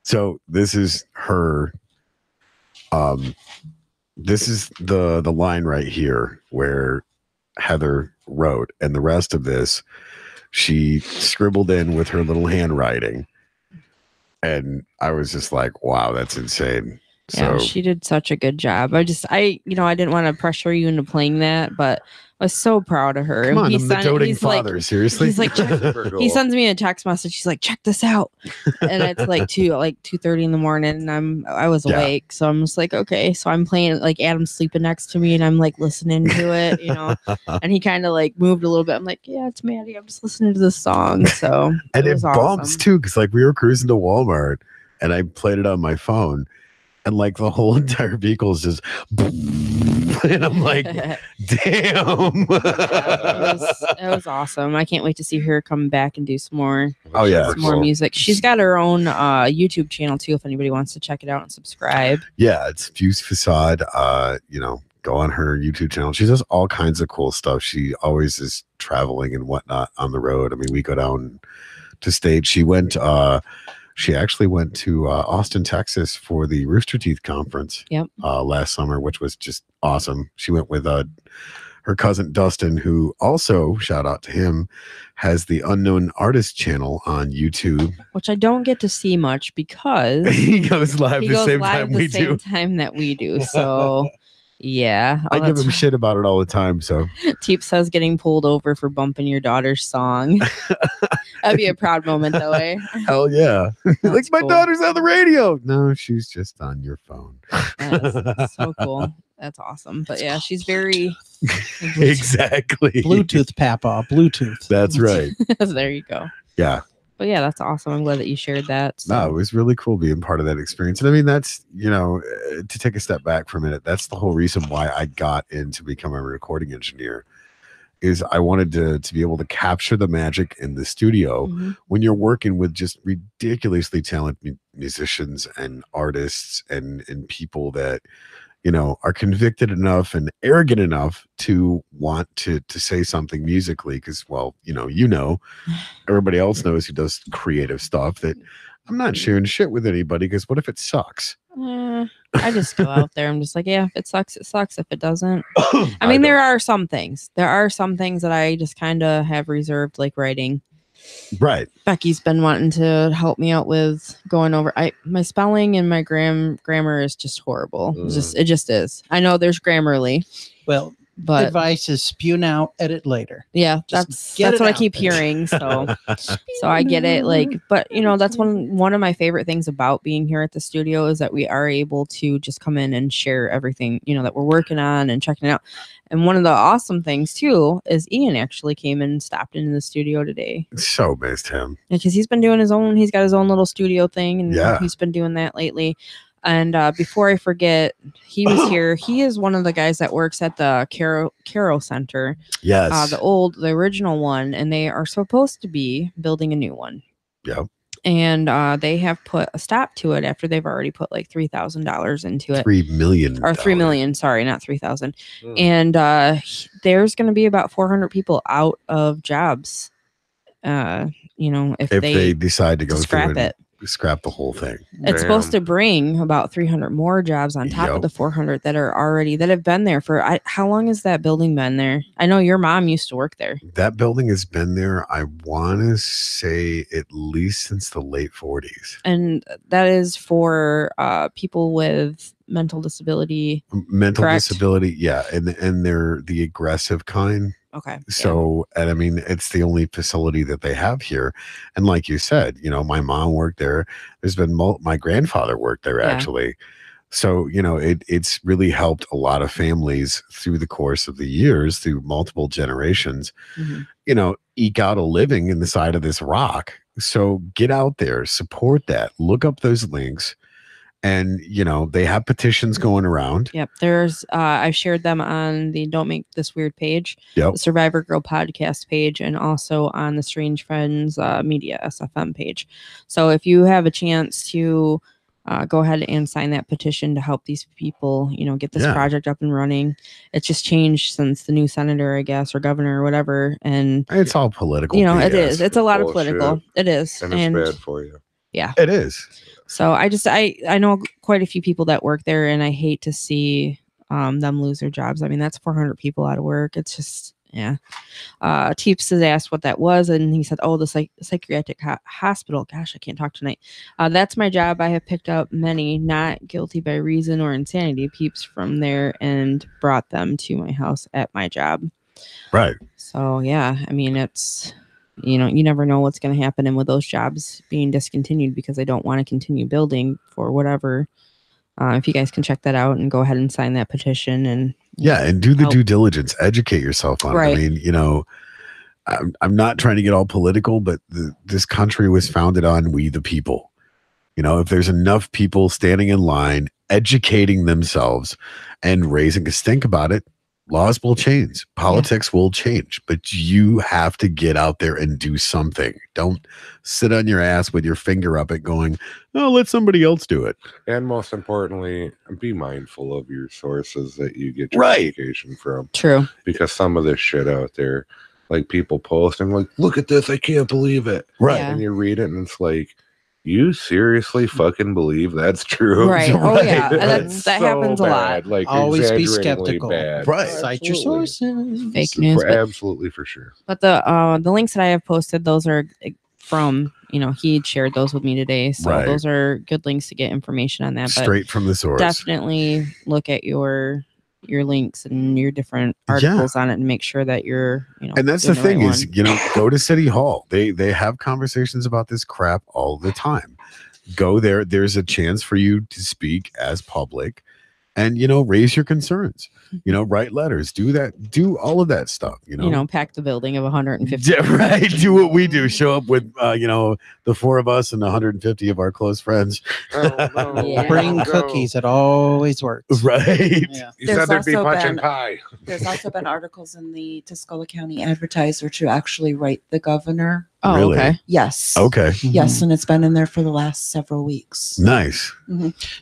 So this is her. This is the line right here where Heather wrote, and the rest of this she scribbled in with her little handwriting, and I was just like, "Wow, that's insane." Yeah, So she did such a good job. I didn't want to pressure you into playing that, but I was so proud of her. come on, And I'm the doting he's father. like, Seriously, he's like, check, Super cool. he sends me a text message. He's like, check this out, and it's like 2:30 in the morning, and I was Yeah. awake, so I'm just like, okay. So I'm playing, like Adam's sleeping next to me, and I'm like listening to it, and he kind of like moved a little bit. I'm like, yeah, it's Maddie. I'm just listening to this song. So and it was bumps awesome. too, because like we were cruising to Walmart, and I played it on my phone, and like the whole entire vehicle is just, and I'm like, damn. It was awesome. I can't wait to see her come back and do some more. Oh, yeah. Some more music. She's got her own YouTube channel too. If anybody wants to check it out and subscribe. Yeah, it's Fuse Facade. go on her YouTube channel. She does all kinds of cool stuff. She always is traveling and whatnot on the road. I mean, we go down to stage. She actually went to Austin, Texas for the Rooster Teeth conference last summer, which was just awesome. She went with her cousin Dustin, who also, shout out to him, has the Unknown Artist channel on YouTube, which I don't get to see much because he goes live the same time we do. Time that we do. So yeah, I give him shit about it all the time. So Teep says getting pulled over for bumping your daughter's song. That'd be a proud moment, though, eh? Hell yeah! Like my cool. daughter's on the radio. No, she's just on your phone. That's so cool. That's awesome. But yeah, she's very exactly Bluetooth, Papa. Bluetooth. That's right. There you go. Yeah. But yeah, that's awesome. I'm glad that you shared that. So. No, it was really cool being part of that experience. And I mean, that's, to take a step back for a minute, that's the whole reason why I got into becoming a recording engineer, is I wanted to be able to capture the magic in the studio when you're working with just ridiculously talented musicians and artists and people that, are convicted enough and arrogant enough to want to say something musically. Because, everybody else knows who does creative stuff that I'm not sharing shit with anybody, because what if it sucks? I just go out there. I'm just like, yeah, if it sucks, it sucks. If it doesn't, I mean, there are some things that I just kind of have reserved, like writing. Right. Becky's been wanting to help me out with going over. My spelling and my grammar is just horrible. It just is. I know there's Grammarly. Well, but advice is spew now, edit later. Yeah, that's what I keep hearing. So I get it. Like, but that's one of my favorite things about being here at the studio is that we are able to just come in and share everything, that we're working on and checking it out. And one of the awesome things too is Ian actually came and stopped into the studio today. So missed him. Because he's been doing he's got his own little studio thing, and he's been doing that lately. And before I forget, he was here. He is one of the guys that works at the Caro Center. Yes. The original one, and they are supposed to be building a new one. Yep. And they have put a stop to it after they've already put like $3,000 into it. $3 million. Or $3 million. Sorry, not 3,000. And there's going to be about 400 people out of jobs. If they decide to go scrap through it. Scrap the whole thing. It's supposed to bring about 300 more jobs on top of the 400 that have been there for. How long has that building been there? I know your mom used to work there. That building has been there, I want to say, at least since the late 40s. And that is for people with mental disability. Disability, yeah, and they're the aggressive kind. Okay. So, and I mean, it's the only facility that they have here. And like you said, my mom worked there. There's been my grandfather worked there actually. So, it's really helped a lot of families through the course of the years, through multiple generations, eke out a living in the side of this rock. So get out there, support that, look up those links. And, they have petitions going around. Yep. There's, I've shared them on the Don't Make This Weird page, the Survivor Girl podcast page, and also on the Strange Friends Media SFM page. So if you have a chance to go ahead and sign that petition to help these people, get this project up and running. It's just changed since the new senator, I guess, or governor or whatever. And it's all political. It is. It's a lot of political. It is. And it's bad for you. Yeah. It is. So I know quite a few people that work there, and I hate to see them lose their jobs. I mean, that's 400 people out of work. It's just, Teeps has asked what that was, and he said, oh, the psychiatric hospital. Gosh, I can't talk tonight. That's my job. I have picked up many not guilty by reason or insanity peeps from there and brought them to my house at my job. Right. So, yeah, I mean, it's... you never know what's going to happen. And with those jobs being discontinued because I don't want to continue building for whatever, if you guys can check that out and go ahead and sign that petition and and do the due diligence, educate yourself on it. I mean, I'm not trying to get all political, but this country was founded on we the people. If there's enough people standing in line, educating themselves and raising, because think about it, laws will change, politics will change, but you have to get out there and do something. Don't sit on your ass with your finger up it going, oh, let somebody else do it. And most importantly, be mindful of your sources that you get your Right. education from. True. Because some of this shit out there, like people post and like, look at this, I can't believe it. Right. Yeah. And you read it and it's like, you seriously fucking believe that's true? Right. Oh, yeah. And That's that so happens a lot. bad, like Always be exaggeratingly skeptical. bad. Right. Cite your Absolutely. sources. Fake news. Absolutely, for sure. But the links that I have posted, those are from, he shared those with me today. So Right. those are good links to get information on that. But Straight from the source. definitely look at your links and your different articles on it and make sure that you're, And that's the doing thing right is, one. go to City Hall. They have conversations about this crap all the time. Go there. There's a chance for you to speak as public and, raise your concerns, write letters, do all of that stuff, pack the building of 150. Yeah, right. Do what we do. Show up with, the four of us and 150 of our close friends. Oh, no. Yeah. Bring No. cookies. It always works. Right. Yeah. You There's said there'd be also punch and been- pie. There's also been articles in the Tuscola County Advertiser to actually write the governor. Oh, Really? okay. Yes. Okay. Yes, and it's been in there for the last several weeks. Nice.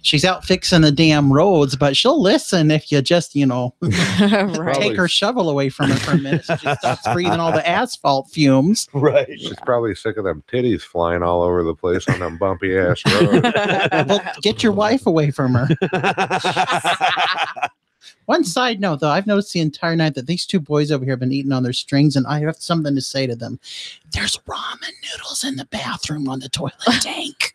She's out fixing the damn roads, but she'll listen if you just, Right. take her shovel away from her for a minute. So she stops breathing all the asphalt fumes. Right. She's probably sick of them titties flying all over the place on them bumpy ass roads. Well, get your wife away from her. One side note, though, I've noticed the entire night that these two boys over here have been eating on their strings, and I have something to say to them. There's ramen noodles in the bathroom on the toilet tank.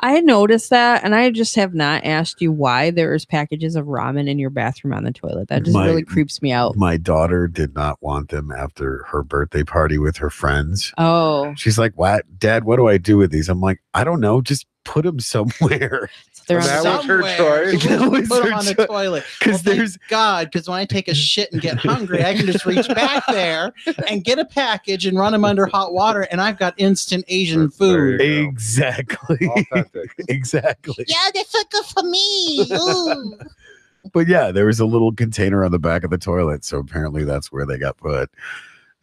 I had noticed that, and I just have not asked you why there's packages of ramen in your bathroom on the toilet. That just really creeps me out. My daughter did not want them after her birthday party with her friends. Oh, She's like, "What, Dad? What do I do with these?" I'm like, "I don't know. Just put them somewhere." so they're And on that the was her choice. That was Put her them on the choice. toilet. 'Cause Well, there's- thank God, because when I take a shit and get hungry, I can just reach back there and get a package and run them under hot water, and I've got instant Asian There you food. go. Exactly. Authentic. Exactly. Yeah, that's so good for me. Ooh. But yeah, there was a little container on the back of the toilet, so apparently that's where they got put.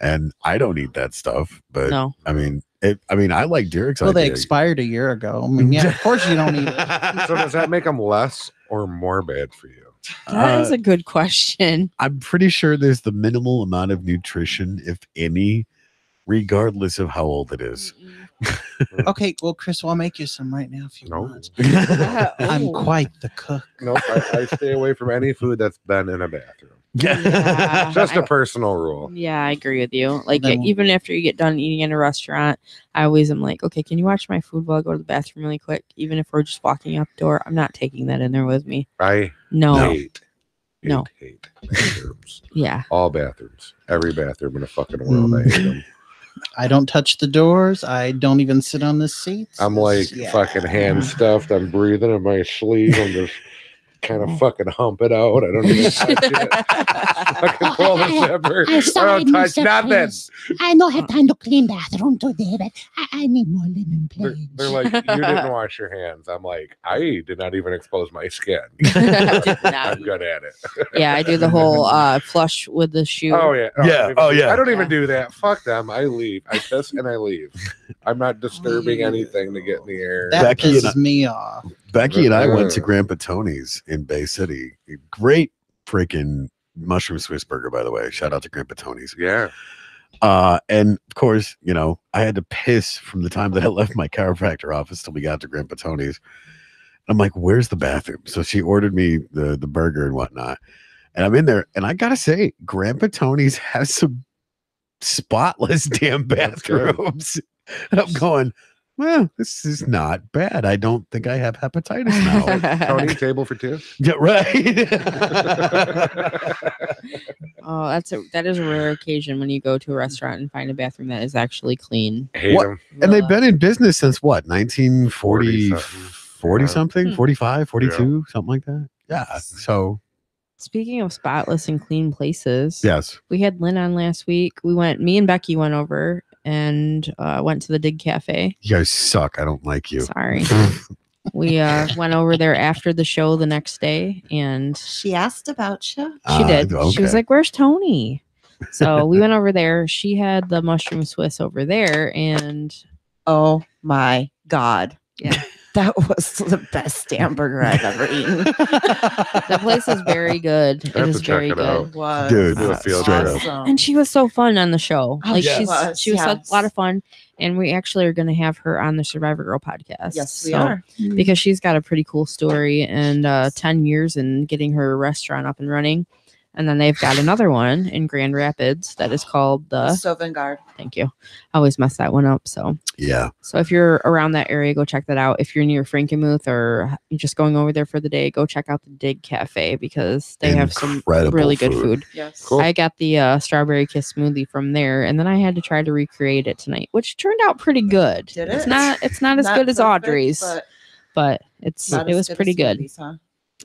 And I don't eat that stuff, but No. I mean, I like Derek's Well, they idea. expired a year ago. I mean, yeah, of course you don't eat it. So does that make them less or more bad for you? That is a good question. I'm pretty sure there's the minimal amount of nutrition, if any, regardless of how old it is. Okay, well, Chris, I'll make you some right now if you No. want. Yeah, I'm oh. quite the cook. Nope. I stay away from any food that's been in a bathroom. Yeah. Just a I- personal rule. Yeah, I agree with you. Like, Then- even after you get done eating in a restaurant, I always am like, okay, can you watch my food while I go to the bathroom really quick? Even if we're just walking out the door, I'm not taking that in there with me. I No. hate No. bathrooms. Yeah. All bathrooms. Every bathroom in the fucking world. I hate them. I don't touch the doors. I don't even sit on the seats. I'm like Yeah. fucking hand stuffed. I'm breathing in my sleeve. I'm just kind of fucking hump it out. I don't even touch it. Fucking pull the zipper. I'm I sorry, don't touch Mr. nothing. Prince. I don't have time to clean bathroom today, but I need more linen, They're, please. they're like, you didn't wash your hands. I'm like, I did not even expose my skin. I did not. I'm good at it. Yeah, I do the whole flush with the shoe. Oh yeah. Yeah. I don't even Oh, do- yeah. I don't even Yeah. do that. Fuck them. I leave. I piss and I leave. I'm not disturbing anything to get in the air. That Becky and pisses me off. Becky and I went to Grandpa Tony's in Bay City. Great freaking mushroom Swiss burger, by the way. Shout out to Grandpa Tony's. Yeah. And of course, I had to piss from the time that I left my chiropractor office till we got to Grandpa Tony's. I'm like, where's the bathroom? So she ordered me the burger and whatnot. And I'm in there, and I gotta say, Grandpa Tony's has some spotless damn That's good. bathrooms. And I'm going, well, this is not bad. I don't think I have hepatitis now. Tony, table for two. Yeah, right. Oh, that is a rare occasion when you go to a restaurant and find a bathroom that is actually clean. Hate What? him. And they've been in business since what? 1940 40 something, Yeah. 45, 42, something like that. Yeah. So, Speaking of spotless and clean places, yes. we had Lynn on last week. Me and Becky went over and went to the Dig Cafe. You guys suck. I don't like you. Sorry. we went over there after the show the next day, and She asked about you. she did. She was okay. like, "Where's Tony?" So we went over there. She had the mushroom Swiss over there, and Oh my God. yeah, That was the best hamburger I've ever eaten. the place is very good. It have is to check very it good. out. Was Dude, do a field straight trip. up. And she was so fun on the show. Oh, Like she she was, was a yes. lot of fun. And we actually are going to have her on the Survivor Girl podcast. Yes, we So- are. because she's got a pretty cool story and 10 years in getting her restaurant up and running. And then they've got another one in Grand Rapids that is called the Sauvignon. thank you. I always mess that one up. So Yeah. if you're around that area, go check that out. If you're near Frankenmuth or you're just going over there for the day, go check out the Dig Cafe because they have some Incredible really good food. food. Yes. Cool. I got the strawberry kiss smoothie from there, and then I had to try to recreate it tonight, which turned out pretty good. Did It's it? not as good as perfect, Audrey's, but but it not as was good pretty as good. smoothies, huh?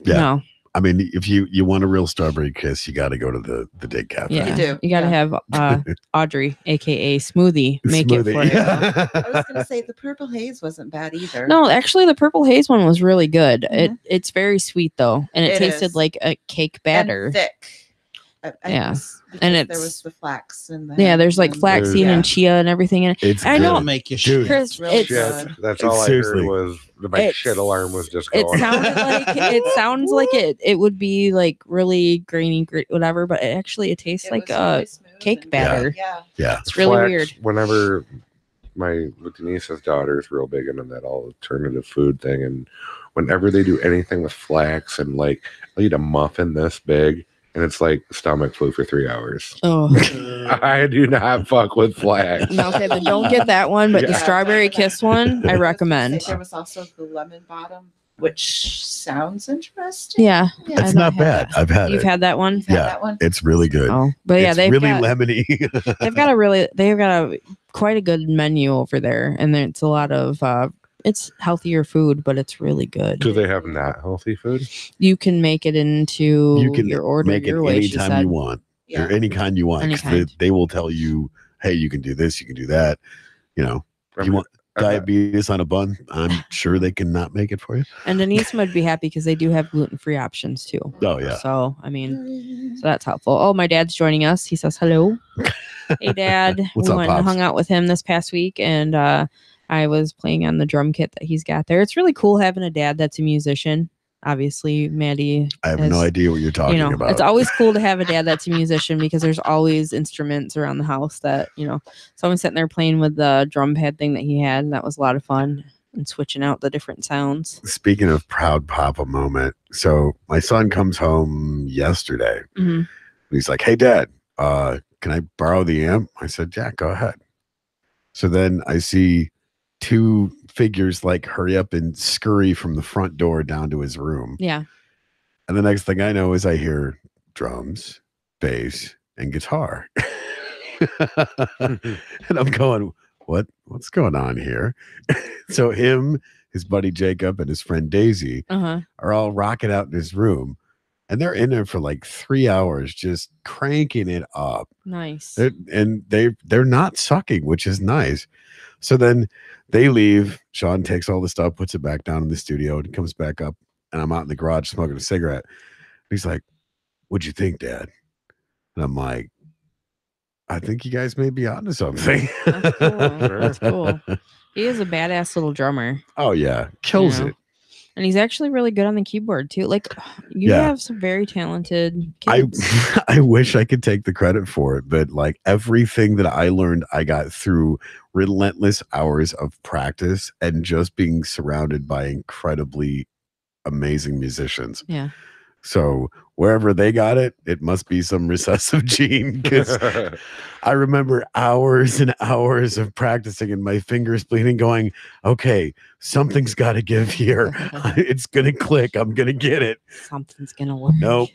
Yeah. No, I mean, if you want a real strawberry kiss, you got to go to the Dig Cafe. yeah, You do, You got to yeah. have Audrey, aka Smoothie, make it for you. I was gonna say the purple haze wasn't bad either. No, actually, the purple haze one was really good. Mhm. It's very sweet though, and it It tasted is. like a cake And batter. thick. Yeah. Because And there it's- was the flax in there. Yeah, there's like and- flaxseed Yeah. and chia and everything in it. It's I good. know. It'll make you Dude. shit. Chris, really it's good. Shit. That's all I Seriously. heard was my It's- shit alarm was just it going. sounded like sounds like it would be like really grainy, whatever, but it tastes It like was really smooth cake and- batter. Yeah. Yeah. It's really Flax, weird. Whenever my Denise's daughter is real big into that all alternative food thing, and whenever they do anything with flax and like I'll eat a muffin this big and it's like stomach flu for 3 hours. Oh, I do not fuck with flax. no, okay, then don't get that one. But the Yeah. strawberry kiss one, I recommend. There was also the lemon bottom, which sounds interesting. Yeah, Yeah. It's I've not had bad. that. I've had You've it. had that one. You've had Yeah. that one. It's really good. Oh, but yeah, it's they've really got, lemony. they've got a quite a good menu over there, and it's a lot of it's healthier food, but it's really good. Do they have not healthy food? You can make it into You can your order make it your way. She anytime said. you want, Yeah. or any kind you want. Any 'cause kind. They will tell you, hey, you can do this, you can do that. You know, you want I'm not- diabetes on a bun? I'm sure they can not make it for you. And Denise would be happy because they do have gluten-free options too. Oh yeah. So I mean, so that's helpful. Oh, my dad's joining us. He says hello. Hey, Dad. What's we up, went and Pops? hung out with him this past week, and I was playing on the drum kit that he's got there. It's really cool having a dad that's a musician. Obviously, Maddie. I have has- no idea what you're talking about. It's always cool to have a dad that's a musician because there's always instruments around the house that, someone's sitting there playing with the drum pad thing that he had, and that was a lot of fun and switching out the different sounds. Speaking of proud papa moment, so my son comes home yesterday. Mhm. And he's like, "Hey, Dad, can I borrow the amp?" I said, "Yeah, go ahead." So then I see two figures like hurry up and scurry from the front door down to his room. Yeah. And the next thing I know is I hear drums, bass, and guitar. And I'm going, what's going on here? So him, his buddy Jacob, and his friend Daisy Uh-huh. are all rocking out in his room. And they're in there for like 3 hours, just cranking it up. Nice. They're not sucking, which is nice. So then they leave. Sean takes all the stuff, puts it back down in the studio, and comes back up. And I'm out in the garage smoking a cigarette. He's like, "What'd you think, Dad?" And I'm like, "I think you guys may be onto something." That's cool. That's cool. He is a badass little drummer. Oh yeah, kills Yeah. it. And he's actually really good on the keyboard too. Like you Yeah. have some very talented kids. I wish I could take the credit for it, but like everything that I learned, I got through relentless hours of practice and just being surrounded by incredibly amazing musicians. Yeah. So wherever they got it, it must be some recessive gene, because I remember hours and hours of practicing and my fingers bleeding, going, okay, something's got to give here. It's going to click. I'm going to get it. Something's gonna work. Nope.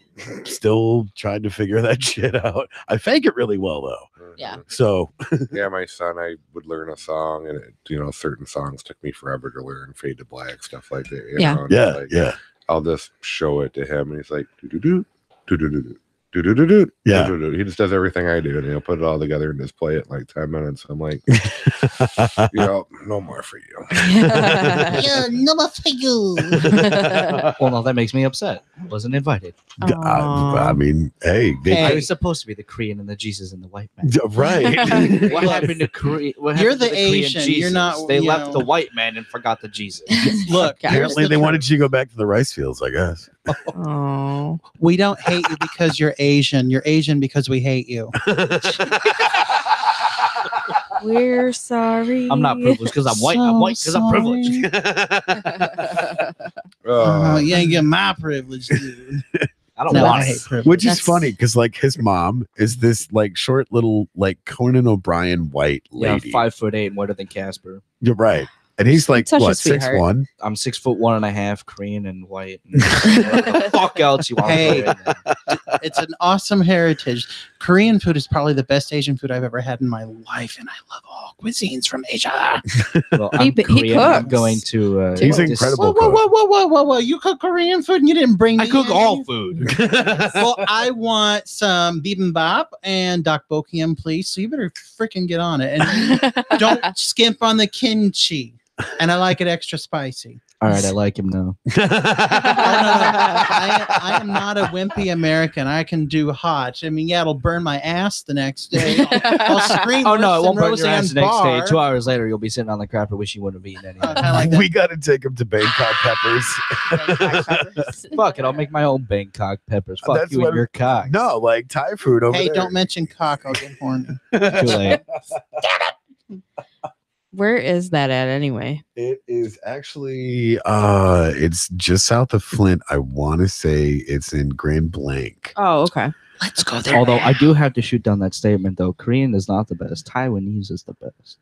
Still trying to figure that shit out. I fake it really well, though. Yeah. So, Yeah, my son, I would learn a song, and certain songs took me forever to learn, Fade to Black, stuff like that. Yeah. And yeah, like, yeah. I'll just show it to him, and he's like, do do do do do do. do. Yeah. He just does everything I do, and he'll put it all together and just play it in like 10 minutes. I'm like, no more for you. Yeah, no more for you. Well, no, that makes me upset. Wasn't invited. I mean, hey, I was supposed to be the Korean and the Jesus and the white man. right. What happened to Korea? You're the Asian. You're not. They you left know. the white man and forgot the Jesus. Look, here's Apparently, the they truth. wanted you to go back to the rice fields, I guess. Oh. We don't hate you because you're Asian. You're Asian because we hate you. We're sorry. I'm not privileged because I'm white. I'm white because I'm privileged. Yeah, you get my privilege, dude. I don't No, I want hate it. privilege. Which is That's- funny because, like, his mom is this like short little like Conan O'Brien white Yeah, lady. 5'8" more than Casper. You're right, and he's like Such a what, sweetheart. 6'1"? I'm 6'1.5", Korean and white. And whatever the fuck else you want? Hey. to put in there. It's an awesome heritage. Korean food is probably the best Asian food I've ever had in my life, and I love all cuisines from Asia. Well, He I'm Korean. I'm cooks. going to. He's dis- incredible. Whoa! You cook Korean food and you didn't bring I me cook any? all food. Well, I want some bibimbap and dakbokium, please. So you better freaking get on it, and don't skimp on the kimchi. And I like it extra spicy. All right, I like him now. I am not a wimpy American. I can do hot. I mean, yeah, it'll burn my ass the next day. I'll scream. Oh no, it won't burn your Roseanne ass the next day. Barr. 2 hours later, you'll be sitting on the crapper wish you wouldn't have eaten anything. Kinda like that. We got to take him to Bangkok Peppers. Fuck it, I'll make my own Bangkok peppers. Fuck That's you what- and your cock. No, like Thai food over Hey, there. don't mention cock. I'll get horny. Too late. Where is that at anyway? It is actually it's just south of Flint. I want to say it's in Grand Blanc. Oh, okay. Let's go there. Although I do have to shoot down that statement though. Korean is not the best. Taiwanese is the best.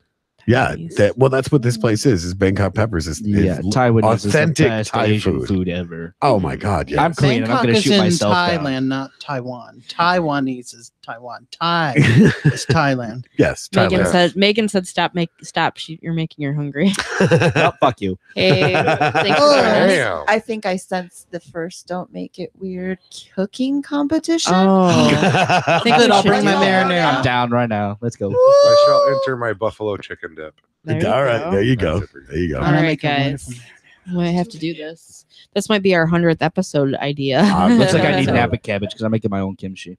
Yeah, Nice. that's what this place is Bangkok Peppers. Yeah, is Taiwanese is the authentic best Thai Asian food. food ever. Oh my god, yeah. I'm Korean and I'm Bangkok gonna is shoot in myself Thailand, down. not Taiwan. Taiwanese is Taiwan. Thai is Thailand. Yes, Megan Thailand. said, stop. You're making her hungry. Oh, fuck you. Hey, thank you for Oh, this. Damn. I think I sensed the first Don't Make It Weird cooking competition. Oh, I think Good, we I'll should bring my do marinara. I'm down right now. Let's go. I shall enter my buffalo chicken dip. There you All right, go. there you go. There you go. All I'm gonna right, make a guys. wonderful We might have to do this. This might be our 100th episode idea. Looks like I need So- napa cabbage because I'm making my own kimchi.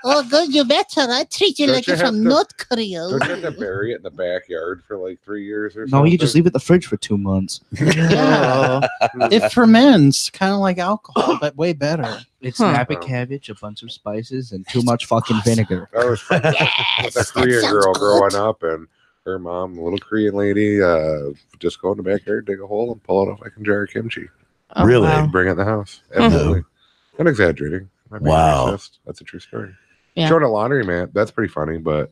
Oh, good, you better. I treat you Don't like you you're have from to- North Korea. Don't you have to bury it in the backyard for like 3 years or No, something? you just leave it in the fridge for 2 months. Yeah. It ferments, kind of like alcohol, but way better. It's Huh. napa cabbage, a bunch of spices, and too much fucking vinegar. I was friends with a Yes, Korean that girl sounds growing good. up, and her mom, a little Korean lady, just go in the backyard, dig a hole, and pull out a fucking jar of kimchi. Oh, Really? wow. Bring it in the house. Absolutely. Not exaggerating. Not being Wow. racist. That's a true story. Yeah. Showing a laundromat, that's pretty funny, but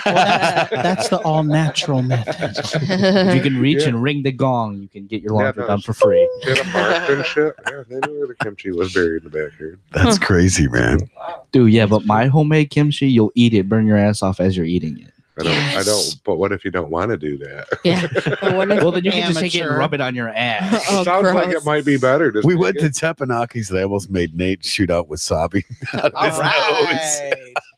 That's the all natural method. If you can reach Yeah. and ring the gong, you can get your Yeah, laundry no, done for free. she had a mark and shit. Yeah, they knew where the kimchi was buried in the backyard. That's crazy, man. Dude, yeah, but my homemade kimchi, you'll eat it, burn your ass off as you're eating it. I don't, but what if you don't want to do that? Yeah. But what if- Well, then you can just take it and Amateur. rub it on your ass. Oh, Sounds like gross. it might be better. Just We make went it. to Teppanyaki. They almost made Nate shoot out wasabi out of All his nose. right.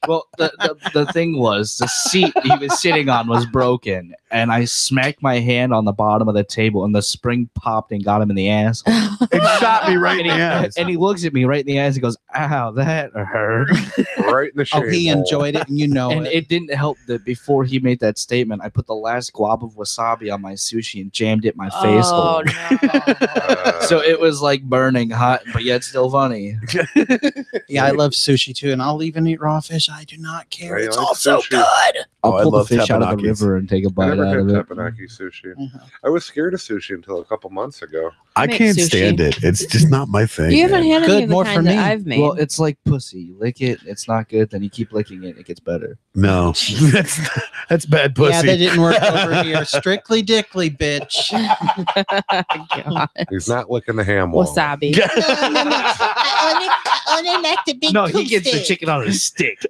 Well, the thing was, the seat he was sitting on was broken, and I smacked my hand on the bottom of the table, and the spring popped and got him in the ass. It shot me right in And the he, ass. and he looks at me right in the eyes and goes, "Ow, that hurt." right in the Oh, shade. he hole. enjoyed it, and you know And it. it didn't help that before he made that statement, I put the last glob of wasabi on my sushi and jammed it in my face hole. Oh, no. So it was like burning hot, but yet still funny. Yeah, I love sushi too, and I'll even eat raw fish. I do not care. I It's like all so sushi. good. Oh, I I'll pull the love fish out of the teppanyakis. river and take a I bite never out had of it. teppanyaki sushi. Mhm. I was scared of sushi until a couple months ago. I Make can't sushi. stand it. It's just not my thing. You haven't man. had any Good, of the more for kind that me. I've made. Well, it's like pussy. You lick it, it's not good. Then you keep licking it, it gets better. No, that's bad pussy. Yeah, that didn't work over here. Strictly dickly, bitch. God. He's not licking the ham wall. Wasabi. No. I only like the big No, he gets the toothpick. chicken on his stick.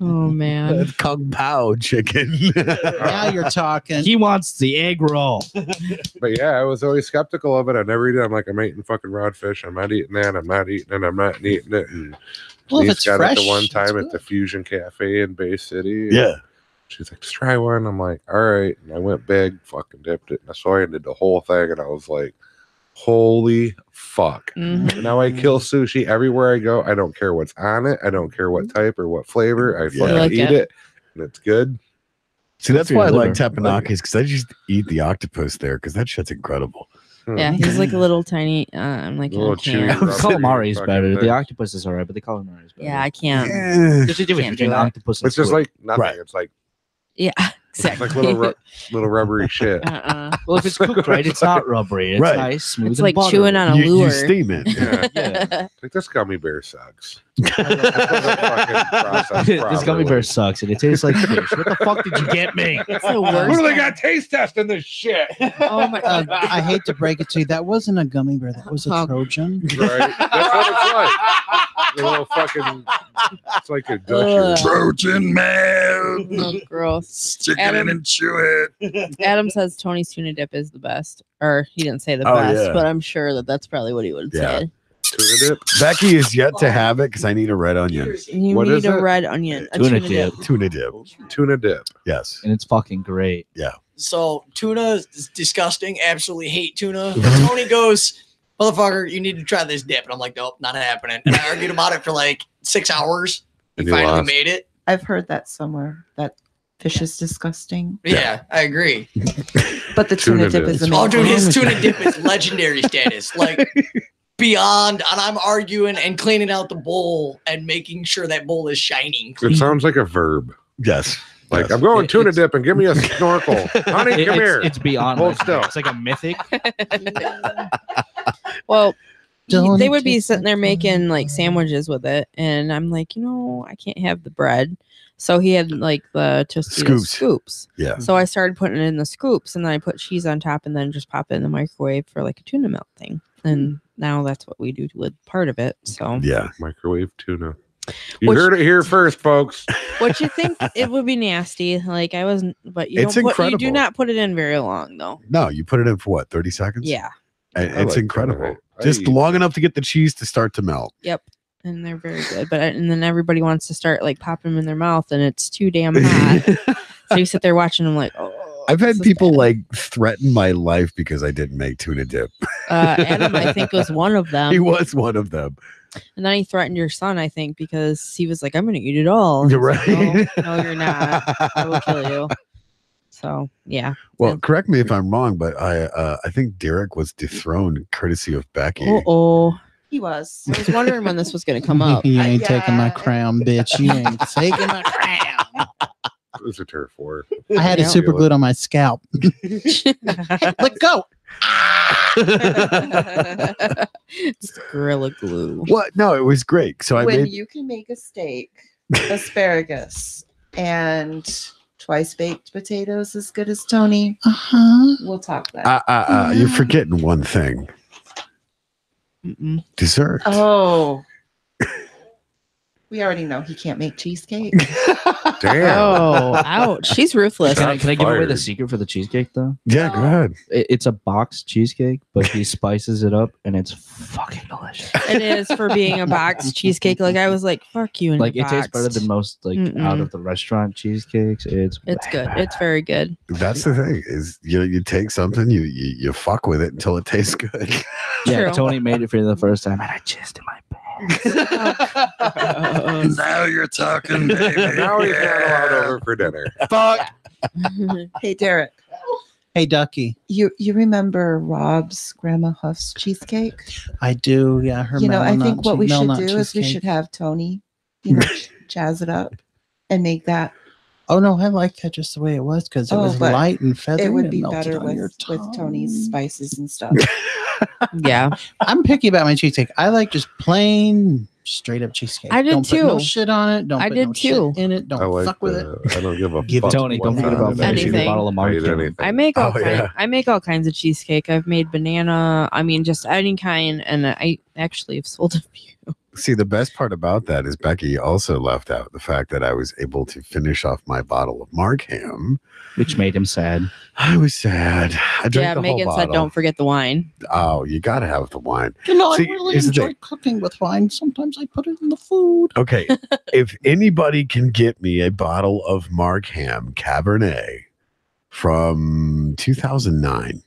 Oh man. Kung Pao chicken. chicken. Now you're talking. He wants the egg roll. But yeah, I was always skeptical of it. I never eat it. I'm like, I'm eating fucking raw fish. I'm not eating that. I'm not eating it. I'm not eating it. And Well, if Denise it's got fresh, it the one it's time at the good. Fusion Cafe in Bay City. Yeah. She's like, just try one. I'm like, all right. And I went big, fucking dipped it in the soy and did the whole thing. And I was like, holy fuck. Mhm. Now I kill sushi everywhere I go. I don't care what's on it. I don't care what type or what flavor. I fucking like eat it. And it's good. See, that's Good for why I your like liver. teppanyaki, because I just eat the octopus there, because that shit's incredible. Yeah, he's like a little tiny. I'm like, Little I can't. chewy rubber Calamari is fucking better. The thing. octopus is alright, but the calamari is better. Yeah, I can't. Eh. There's a difference Can't between do it. octopus and It's just squid. like nothing. Right. It's like Yeah, it's exactly. like little rubbery shit. Well, if it's cooked right, it's not rubbery. It's Right. nice, smooth. It's and like buttery. chewing on a You lure. steam it. Yeah. Yeah. Like this gummy bear sucks. This gummy bear sucks, and it tastes like fish. What the fuck did you get me? It's the What worst. do they got taste testing this shit? Oh my god. I hate to break it to you. That wasn't a gummy bear. That was a Oh. Trojan. Right? That's what it's like. The little fucking, it's like a gusher. Ugh. Trojan man. Oh, gross. Stick Adam- and chew it. Adam says Tony's tuna dip is the best, or he didn't say the Oh, best, yeah. but I'm sure that that's probably what he would Yeah. say. Tuna dip. Becky is yet to have it because I need a red onion. You What need is a it? red onion, a Tuna tuna dip. dip. Tuna dip. Tuna dip. Yes. And it's fucking great. So tuna is disgusting. Absolutely hate tuna. Tony goes, motherfucker, you need to try this dip. And I'm like, nope, not happening. And I argued about it for like 6 hours. He And you finally lost. made it. I've heard that somewhere. That fish is disgusting. Yeah, I agree. But the Tuna tuna dip dip. is Oh, amazing. dude, his tuna dip is legendary status. Like beyond, and I'm arguing and cleaning out the bowl and making sure that bowl is shining. It sounds like a verb. Yes. Like, Yes. I'm going tuna It's- dip and give me a snorkel. Honey, come here. It's beyond. Hold legendary. still. It's like a mythic. Well, Don't they would be taste sitting there like making like tuna. sandwiches with it, and I'm like, I can't have the bread. So he had like the Tostitos scoops. Yeah. So I started putting it in the scoops, and then I put cheese on top, and then just pop it in the microwave for like a tuna melt thing. And now that's what we do with part of it. So Yeah. Microwave tuna. You Which- heard it here first, folks. what you think it would be nasty? Like I wasn't, but you It's don't put, you do incredible. not put it in very long though. No, you put it in for what, 30 seconds? Yeah. And I it's like incredible. tuna. I Just eat long tuna. enough to get the cheese to start to melt. Yep. And they're very good. But and then everybody wants to start like popping them in their mouth, and it's too damn hot. So you sit there watching them like, oh. I've this had is people bad. like threaten my life because I didn't make tuna dip. Adam, I think, was one of them. He was one of them. And then he threatened your son, I think, because he was like, I'm going to eat it all. You're I was like, right. no, you're not. I will kill you. So, yeah. Well, correct me if I'm wrong, but I think Derek was dethroned courtesy of Becky. Oh. He was. I was wondering when this was going to come up. You ain't taking my Yeah. crown, bitch. You ain't taking my crown. Who's a turf war? I had it Yeah. super glued on my scalp. Let go. It's Gorilla Glue. What? No, it was great. So I When made you can make a steak, asparagus, and twice baked potatoes as good as Tony, Uh-huh. we'll talk that. you're forgetting one thing. Mm-mm. Dessert. Oh. We already know he can't make cheesecake. Damn. Oh, ouch. She's ruthless. Can I give away the Fired. secret for the cheesecake though? Yeah, go ahead. It's a boxed cheesecake, but he spices it up, and it's fucking delicious. It is for being a boxed cheesecake. Like, I was like, fuck you. And Like it your tastes better boxed. than most like Mm-mm. out of the restaurant cheesecakes. It's It's good. It's very good. That's the thing is you take something, you fuck with it until it tastes good. Yeah, True. Tony made it for the first time, and I jizzed in my pants. Now you're talking, baby. Now he's not allowed over for dinner. Fuck. Hey, Derek, Hey, Ducky. you remember Rob's Grandma Huff's cheesecake? I do. Yeah, her. I think Melnut what we should Melnut do is we cheesecake. should have Tony, jazz it up and make that. Oh no, I like that just the way it was because it Oh, was but light and feathery. It would and be melted better on your with Tony's tongue. spices and stuff. Yeah. I'm picky about my cheesecake. I like just plain, straight up cheesecake. I did don't Put no too. shit on it. Don't I put did no too. shit in it. Don't I like fuck with it. I don't give a Give fuck. Tony, don't what's forget on about it. that. Anything. A bottle of I eat margarine. anything. I make all Oh, yeah. I make all kinds of cheesecake. I've made banana. I mean, just any kind, and I actually have sold a few. See, the best part about that is Becky also left out the fact that I was able to finish off my bottle of Markham, which made him sad. I was sad. I drank Yeah, the Megan whole said, bottle. "Don't forget the wine." Oh, you got to have the wine. You know, See, I really here's the enjoy thing. cooking with wine. Sometimes I put it in the food. Okay, if anybody can get me a bottle of Markham Cabernet from 2009,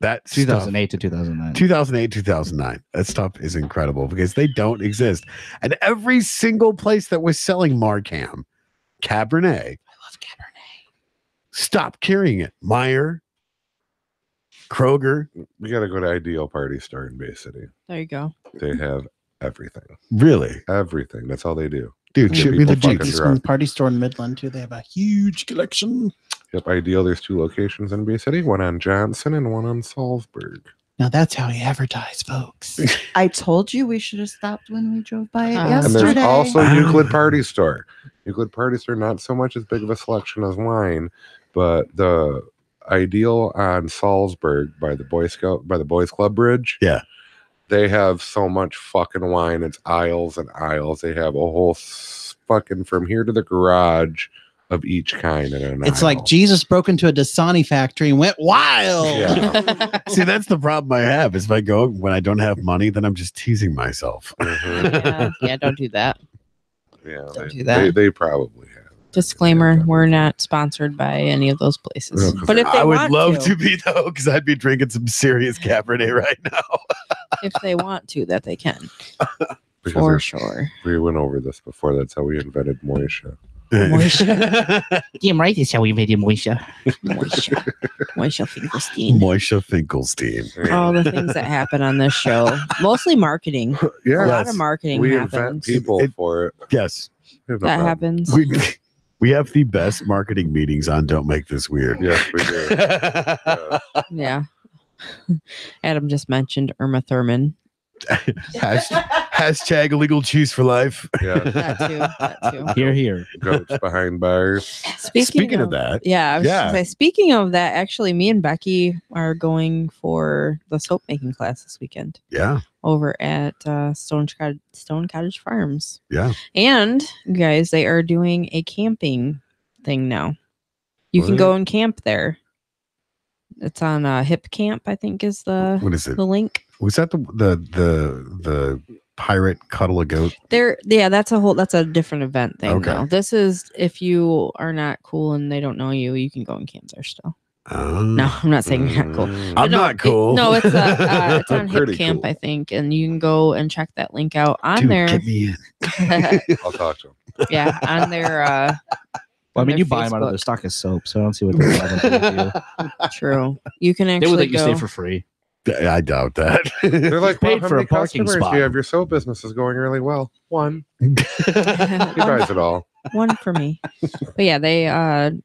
that 2008 to 2009. 2008, 2009. That stuff is incredible because they don't exist. And every single place that was selling Markham Cabernet, I love Cabernet, stop carrying it. Meyer, Kroger. We got to go to Ideal Party Store in Bay City. There you go. They have everything. Really? Everything. That's all they do. Dude, Get shoot me the people juice. fucking This one's Party Store in Midland, too. They have a huge collection. Yep, Ideal. There's 2 locations in Bay City, one on Johnson and one on Salzburg. Now that's how you advertise, folks. I told you we should have stopped when we drove by it And And yesterday. there's also Euclid Party Store. Euclid Party Store, not so much as big of a selection as wine, but the Ideal on Salzburg by the Boys Club Bridge. Yeah. They have so much fucking wine. It's aisles and aisles. They have a whole fucking from here to the garage of each kind. In an It's aisle. like Jesus broke into a Dasani factory and went wild. Yeah. See, that's the problem I have. Is if I go when I don't have money, then I'm just teasing myself. Mhm. Yeah, don't do that. Yeah, Don't do that. They probably have. Disclaimer: we're not sponsored by any of those places. No, 'cause But if they I would want love to be though, because I'd be drinking some serious Cabernet right now. if they want to, that they can Because for there's- sure. we went over this before. That's how we invented Moisha. Damn right, that's how we made him Moisha. Moisha Finkelstein. Moisha Finkelstein. All the things that happen on this show, mostly marketing. A Yeah, lot of marketing we invent happens. people It- for it. Yes, We have no That problem. happens. we have the best marketing meetings on Don't Make This Weird. Yes, we do. Yeah. Adam just mentioned Irma Thurman. Hashtag illegal cheese for life. Yeah, That too. Here, here. goats behind bars. Speaking of that, yeah, I was yeah. just gonna say, speaking of that, actually, me and Becky are going for the soap making class this weekend yeah, over at Stone Cottage Farms. yeah. And guys, they are doing a camping thing now. You can What? go and camp there. It's on Hip Camp, I think, is the What is it? link. Was that the pirate cuddle a goat? That's a different event thing. Okay. Though. This is if you are not cool and they don't know you, you can go and camp there still. No, I'm not saying you're not cool. Mm. But I'm not cool. It's it's on Hip Pretty Camp, cool. I think, and you can go and check that link out on Dude, there. get me in. I'll talk to him. Yeah, on their Well, I mean, their you buy them out of Facebook. their stock of soap, so I don't see what they're having to do. true. You can They actually would let you go. stay for free. I doubt that. They're like, Paid well, how for a many parking customers spot. do you have? Your soap business is going really well. One. He buys it all. One for me. But yeah, they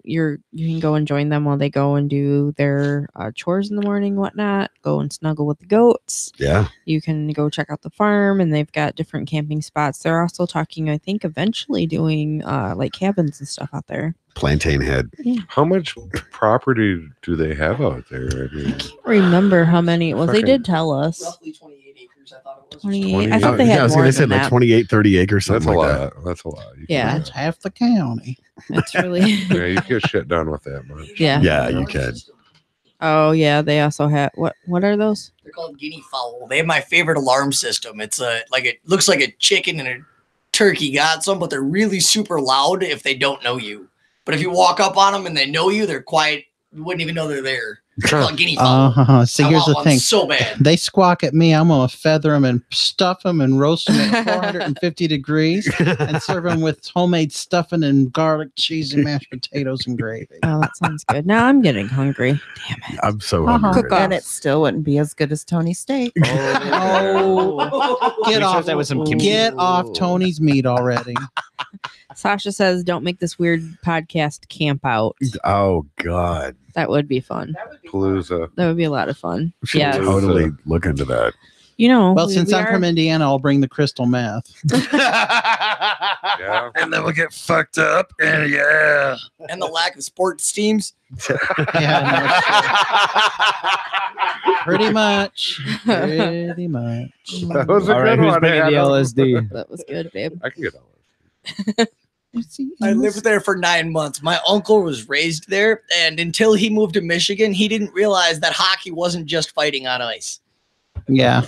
you can go and join them while they go and do their chores in the morning, whatnot. Go and snuggle with the goats. Yeah. You can go check out the farm, and they've got different camping spots. They're also talking, I think, eventually doing like cabins and stuff out there. Plantain head. How much property do they have out there? I mean, Can't remember how many it was. They Fucking- did tell us. Roughly 28 acres, I thought it was. 28. I thought they Yeah, had I was more gonna than say like that. 28, 30 acres, that's something a like lot. That's a lot. You Yeah. can- That's half the county. It's really yeah, you can get shit done with that much. yeah. Yeah, you can. Oh yeah, they also have what are those? They're called guinea fowl. They have my favorite alarm system. It's it looks like a chicken and a turkey got some, but they're really super loud if they don't know you. But if you walk up on them and they know you, they're quiet. You wouldn't even know they're there. They're called guinea fowl. So I here's want the one thing. so bad. They squawk at me. I'm gonna feather them and stuff them and roast them at 450 degrees and serve them with homemade stuffing and garlic, cheese, and mashed potatoes and gravy. Oh, that sounds good. Now I'm getting hungry. Damn it. I'm so Uh-huh. hungry. Cook off. And it still wouldn't be as good as Tony's steak. Oh, get Make sure off! that was some kimchi. Get off Tony's meat already. Sasha says, "Don't make this weird podcast camp out." Oh God. That would be fun. Palooza. That would be a lot of fun. Should Yeah. totally look into that. You know, Well, since I'm from Indiana, I'll bring the crystal meth. Yeah. And then we'll get fucked up. And yeah. And the lack of sports teams. Yeah, no, pretty much. Pretty much. That was a All right, good who's one. bringing the LSD? That was good, babe. I can get all I lived there for 9 months. My uncle was raised there, and until he moved to Michigan, he didn't realize that hockey wasn't just fighting on ice. Yeah.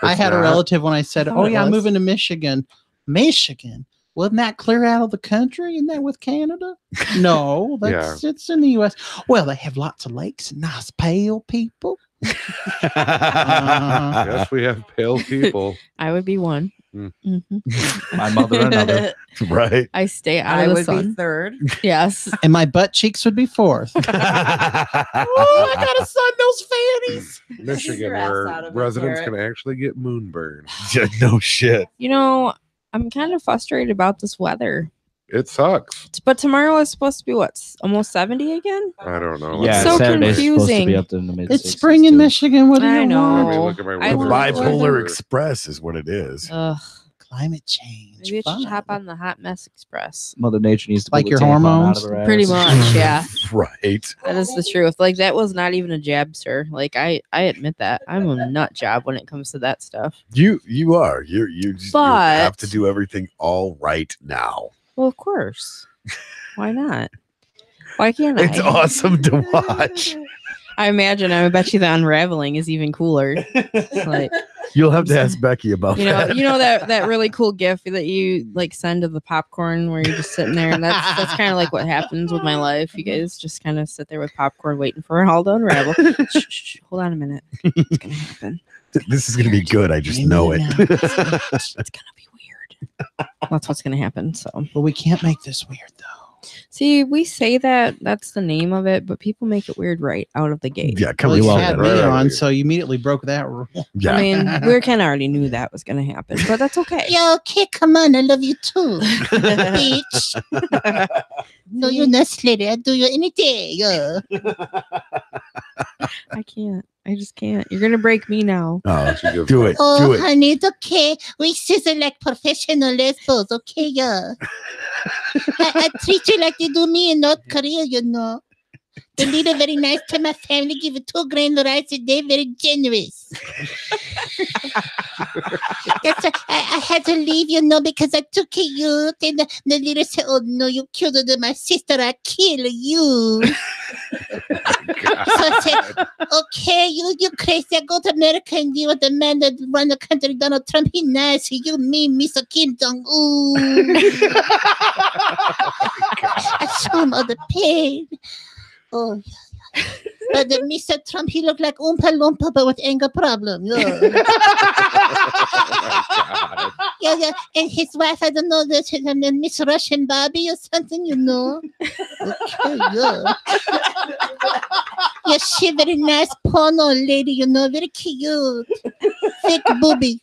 I had a not. relative when I said, thought "Oh it yeah, I'm was. moving to Michigan." Michigan? Wasn't that clear out of the country? Isn't that with Canada? No, it's in the U.S. Well, they have lots of lakes and nice pale people. Yes, we have pale people. I would be one. Mm. Mhm. My mother another. Right. I stay out I of the would be sun. third. Yes. And my butt cheeks would be fourth. Oh, I gotta sun those fannies. Michigan, your ass where out of it, residents Derek. can actually get moonburn. No shit. You know, I'm kind of frustrated about this weather. It sucks. But tomorrow is supposed to be what? Almost 70 again? I don't know. Yeah, so Saturday's supposed to confusing. be up in the mid. It's spring in Michigan. What do I you know. I want? mean, look at my I The weather. love bipolar weather. express is what it is. Ugh. Climate change. Maybe I should Fun. hop on the Hot Mess Express. Mother Nature needs to Like pull your the tampon hormones? out of her ass. Pretty much, yeah. Right. That is the truth. Like, that was not even a jab, sir. Like, I admit that. I'm a nut job when it comes to that stuff. You are. You just you But- have to do everything all right now. Well, of course. Why not? Why can't I? It's awesome to watch. I imagine. I bet you the unraveling is even cooler. Like, You'll have to ask Becky about that. you know that really cool gif that you like send of the popcorn where you're just sitting there, and that's kind of like what happens with my life. You guys just kind of sit there with popcorn waiting for it all to unravel. Shh, hold on a minute. It's gonna happen. This is gonna be good. I just know it. It's gonna be weird. That's what's gonna happen. So, But we can't make this weird though. see, we say that's the name of it, but people make it weird right out of the gate. Yeah, come Well, you on. had me on, so you immediately broke that rule. Yeah. I mean, we kind of already knew that was gonna happen, but that's okay. Yeah, okay, come on. I love you too, bitch. No, you're not slitty. I do you any day. Yeah. I can't. I just can't. You're gonna break me now. Oh, She gives do it. Oh, Do it. honey, it's okay. We sister like professional lesbos, okay? Yeah. I treat you like they do me in North Korea, you know. They lead a very nice time. My family give it $2,000 rice a day, very generous. That's why I had to leave, you know, because I took a youth, and the leader said, "Oh no, you killed my sister, I kill you." So I said, "Okay, you crazy. I go to America and deal with the man that run the country, Donald Trump. He nice. You mean Mr. Kim Jong Un." I show him all the pain. Oh, yeah. But the Mr. Trump, he looked like Oompa Loompa, but with anger problem. Yeah. Yeah. And his wife, I don't know, that's his name, Miss Russian Barbie or something, you know. Okay, yeah. Yeah, she very nice porno lady, you know, very cute. Fake booby.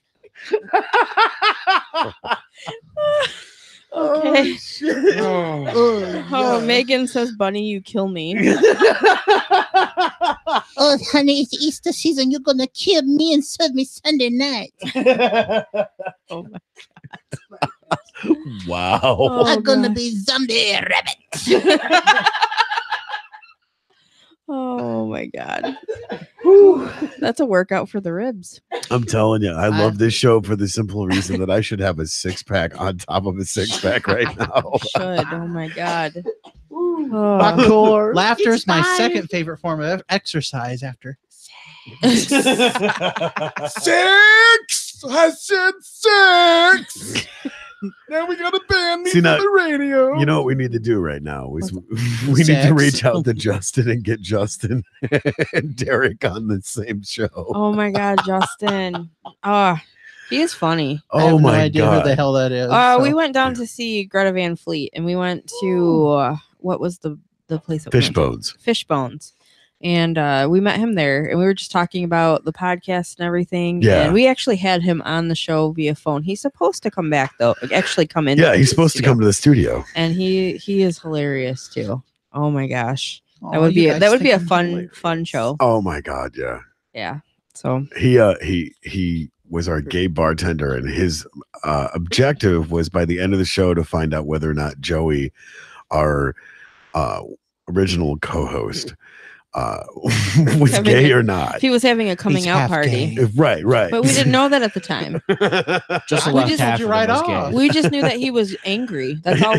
Okay. Oh, Megan says, "Bunny, you kill me." Oh, honey, it's Easter season. You're going to kill me and serve me Sunday night. Oh my Wow. Oh, I'm going to God. be zombie rabbit. Oh my god. That's a workout for the ribs. I'm telling you, I love this show for the simple reason that I should have a 6-pack on top of a 6-pack right now. Should. Oh my god. Oh. Laughter is my second favorite form of exercise after. Six! I said 6! Now we gotta ban me from the radio. You know what we need to do right now? We need to Sex. reach out to Justin and get Justin and Derek on the same show. Oh my god, Justin. He is funny. I have Oh no my idea god. who the hell that is. We so. went down to see Greta Van Fleet, and we went to what was the place? That we went to? Fishbones. Fishbones. And we met him there, and we were just talking about the podcast and everything. Yeah. And we actually had him on the show via phone. He's supposed to come back though. Actually, come in. Yeah, he's supposed to come to the studio. And he is hilarious too. Oh my gosh, Aw, that would you be guys a think I'm fun hilarious. fun show. Oh my god, yeah. Yeah. So he was our gay bartender, and his objective was by the end of the show to find out whether or not Joey, our original co-host, was gay or not. if he was having a coming He's out half party. gay. Right. But we didn't know that at the time. Just We left just half told you of right them was off. gay. We just knew that he was angry. That's all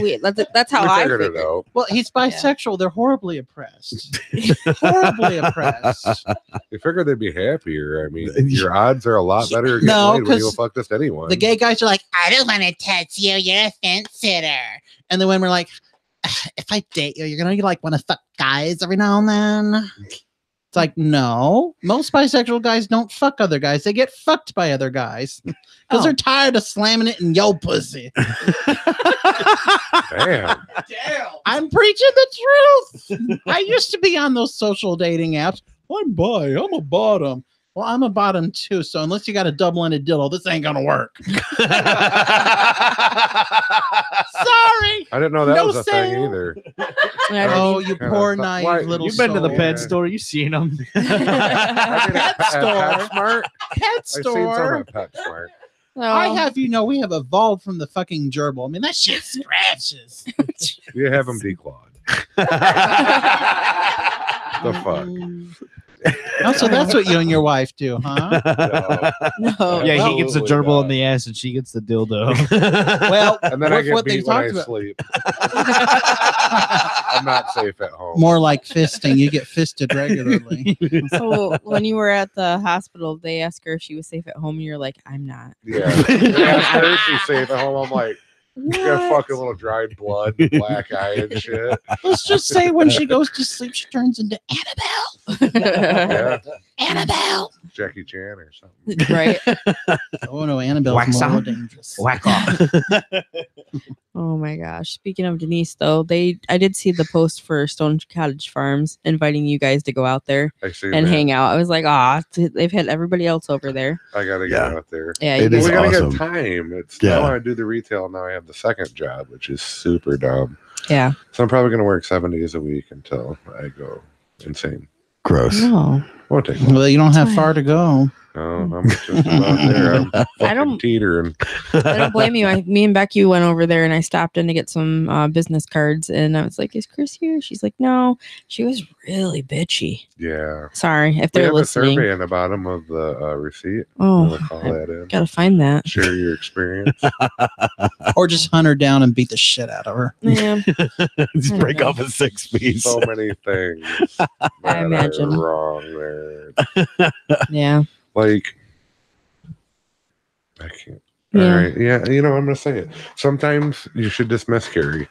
that's how We I figured figured. it out. Well, he's bisexual. They're horribly oppressed. Horribly oppressed. You figured they'd be happier. I mean, your odds are a lot better. No, No, when you'll 'cause fuck just anyone. The gay guys are like, I don't want to touch you. You're a fence sitter. and the women are like, if I date you, you're gonna like want to fuck guys every now and then. It's like, no, most bisexual guys don't fuck other guys. They get fucked by other guys because they're tired of slamming it in yo pussy. Damn. I'm preaching the truth. I used to be on those social dating apps. I'm bi. I'm a bottom. Well, I'm a bottom too. So unless you got a double-ended dildo, this ain't gonna work. Sorry. I didn't know that No was a thing sale. either. Oh, you Kinda poor fu- naive why- little You've been to the soul. pet store. You've seen them. I mean, Pet at store. PetSmart. Pet I've seen some store. at PetSmart. I have we have evolved from the fucking gerbil. I mean, that shit scratches. You have them declawed. The fuck. Oh, so that's what you and your wife do, huh? No. Yeah, he gets the Absolutely gerbil not. in the ass and she gets the dildo. Well, And then I with get what they beat when I talked about, sleep. I'm not safe at home. more like fisting. You get fisted regularly. So when you were at the hospital, they asked her if she was safe at home, and you're like, I'm not. Yeah. They asked her if she's safe at home. I'm like, you got fucking little dried blood, black eye and shit. Let's just say when she goes to sleep, she turns into Annabelle. Yeah. Annabelle. Jackie Chan or something. Right. Oh no, Annabelle's Wax more on. dangerous. Whack off. Oh my gosh. Speaking of Denise, though, I did see the post for Stone Cottage Farms inviting you guys to go out there I see and that. hang out. I was like, they've had everybody else over there. I gotta get Yeah. out there. Yeah, It you is We guys- gotta awesome. get time. It's Yeah. now I do the retail. Now I have the second job, which is super dumb. yeah. So I'm probably gonna work 7 days a week until I go insane. Gross. No. Won't take long. Well, you don't have far to go. No, I'm just about there. I'm fucking don't- teetering. I don't blame you. Me and Becky went over there and I stopped in to get some business cards and I was like, is Chris here? She's like, no. She was really bitchy. Yeah. Sorry if We they're have listening. a survey in the bottom of the receipt. Oh, We'll call that in. gotta find that. Share your experience. Or just hunt her down and beat the shit out of her. Yeah. Just I break know. off a 6-piece. So many things that imagine. are wrong there. Yeah. Like, I can't. Yeah. All right. Yeah. You know, I'm going to say it. Sometimes you should just miscarry.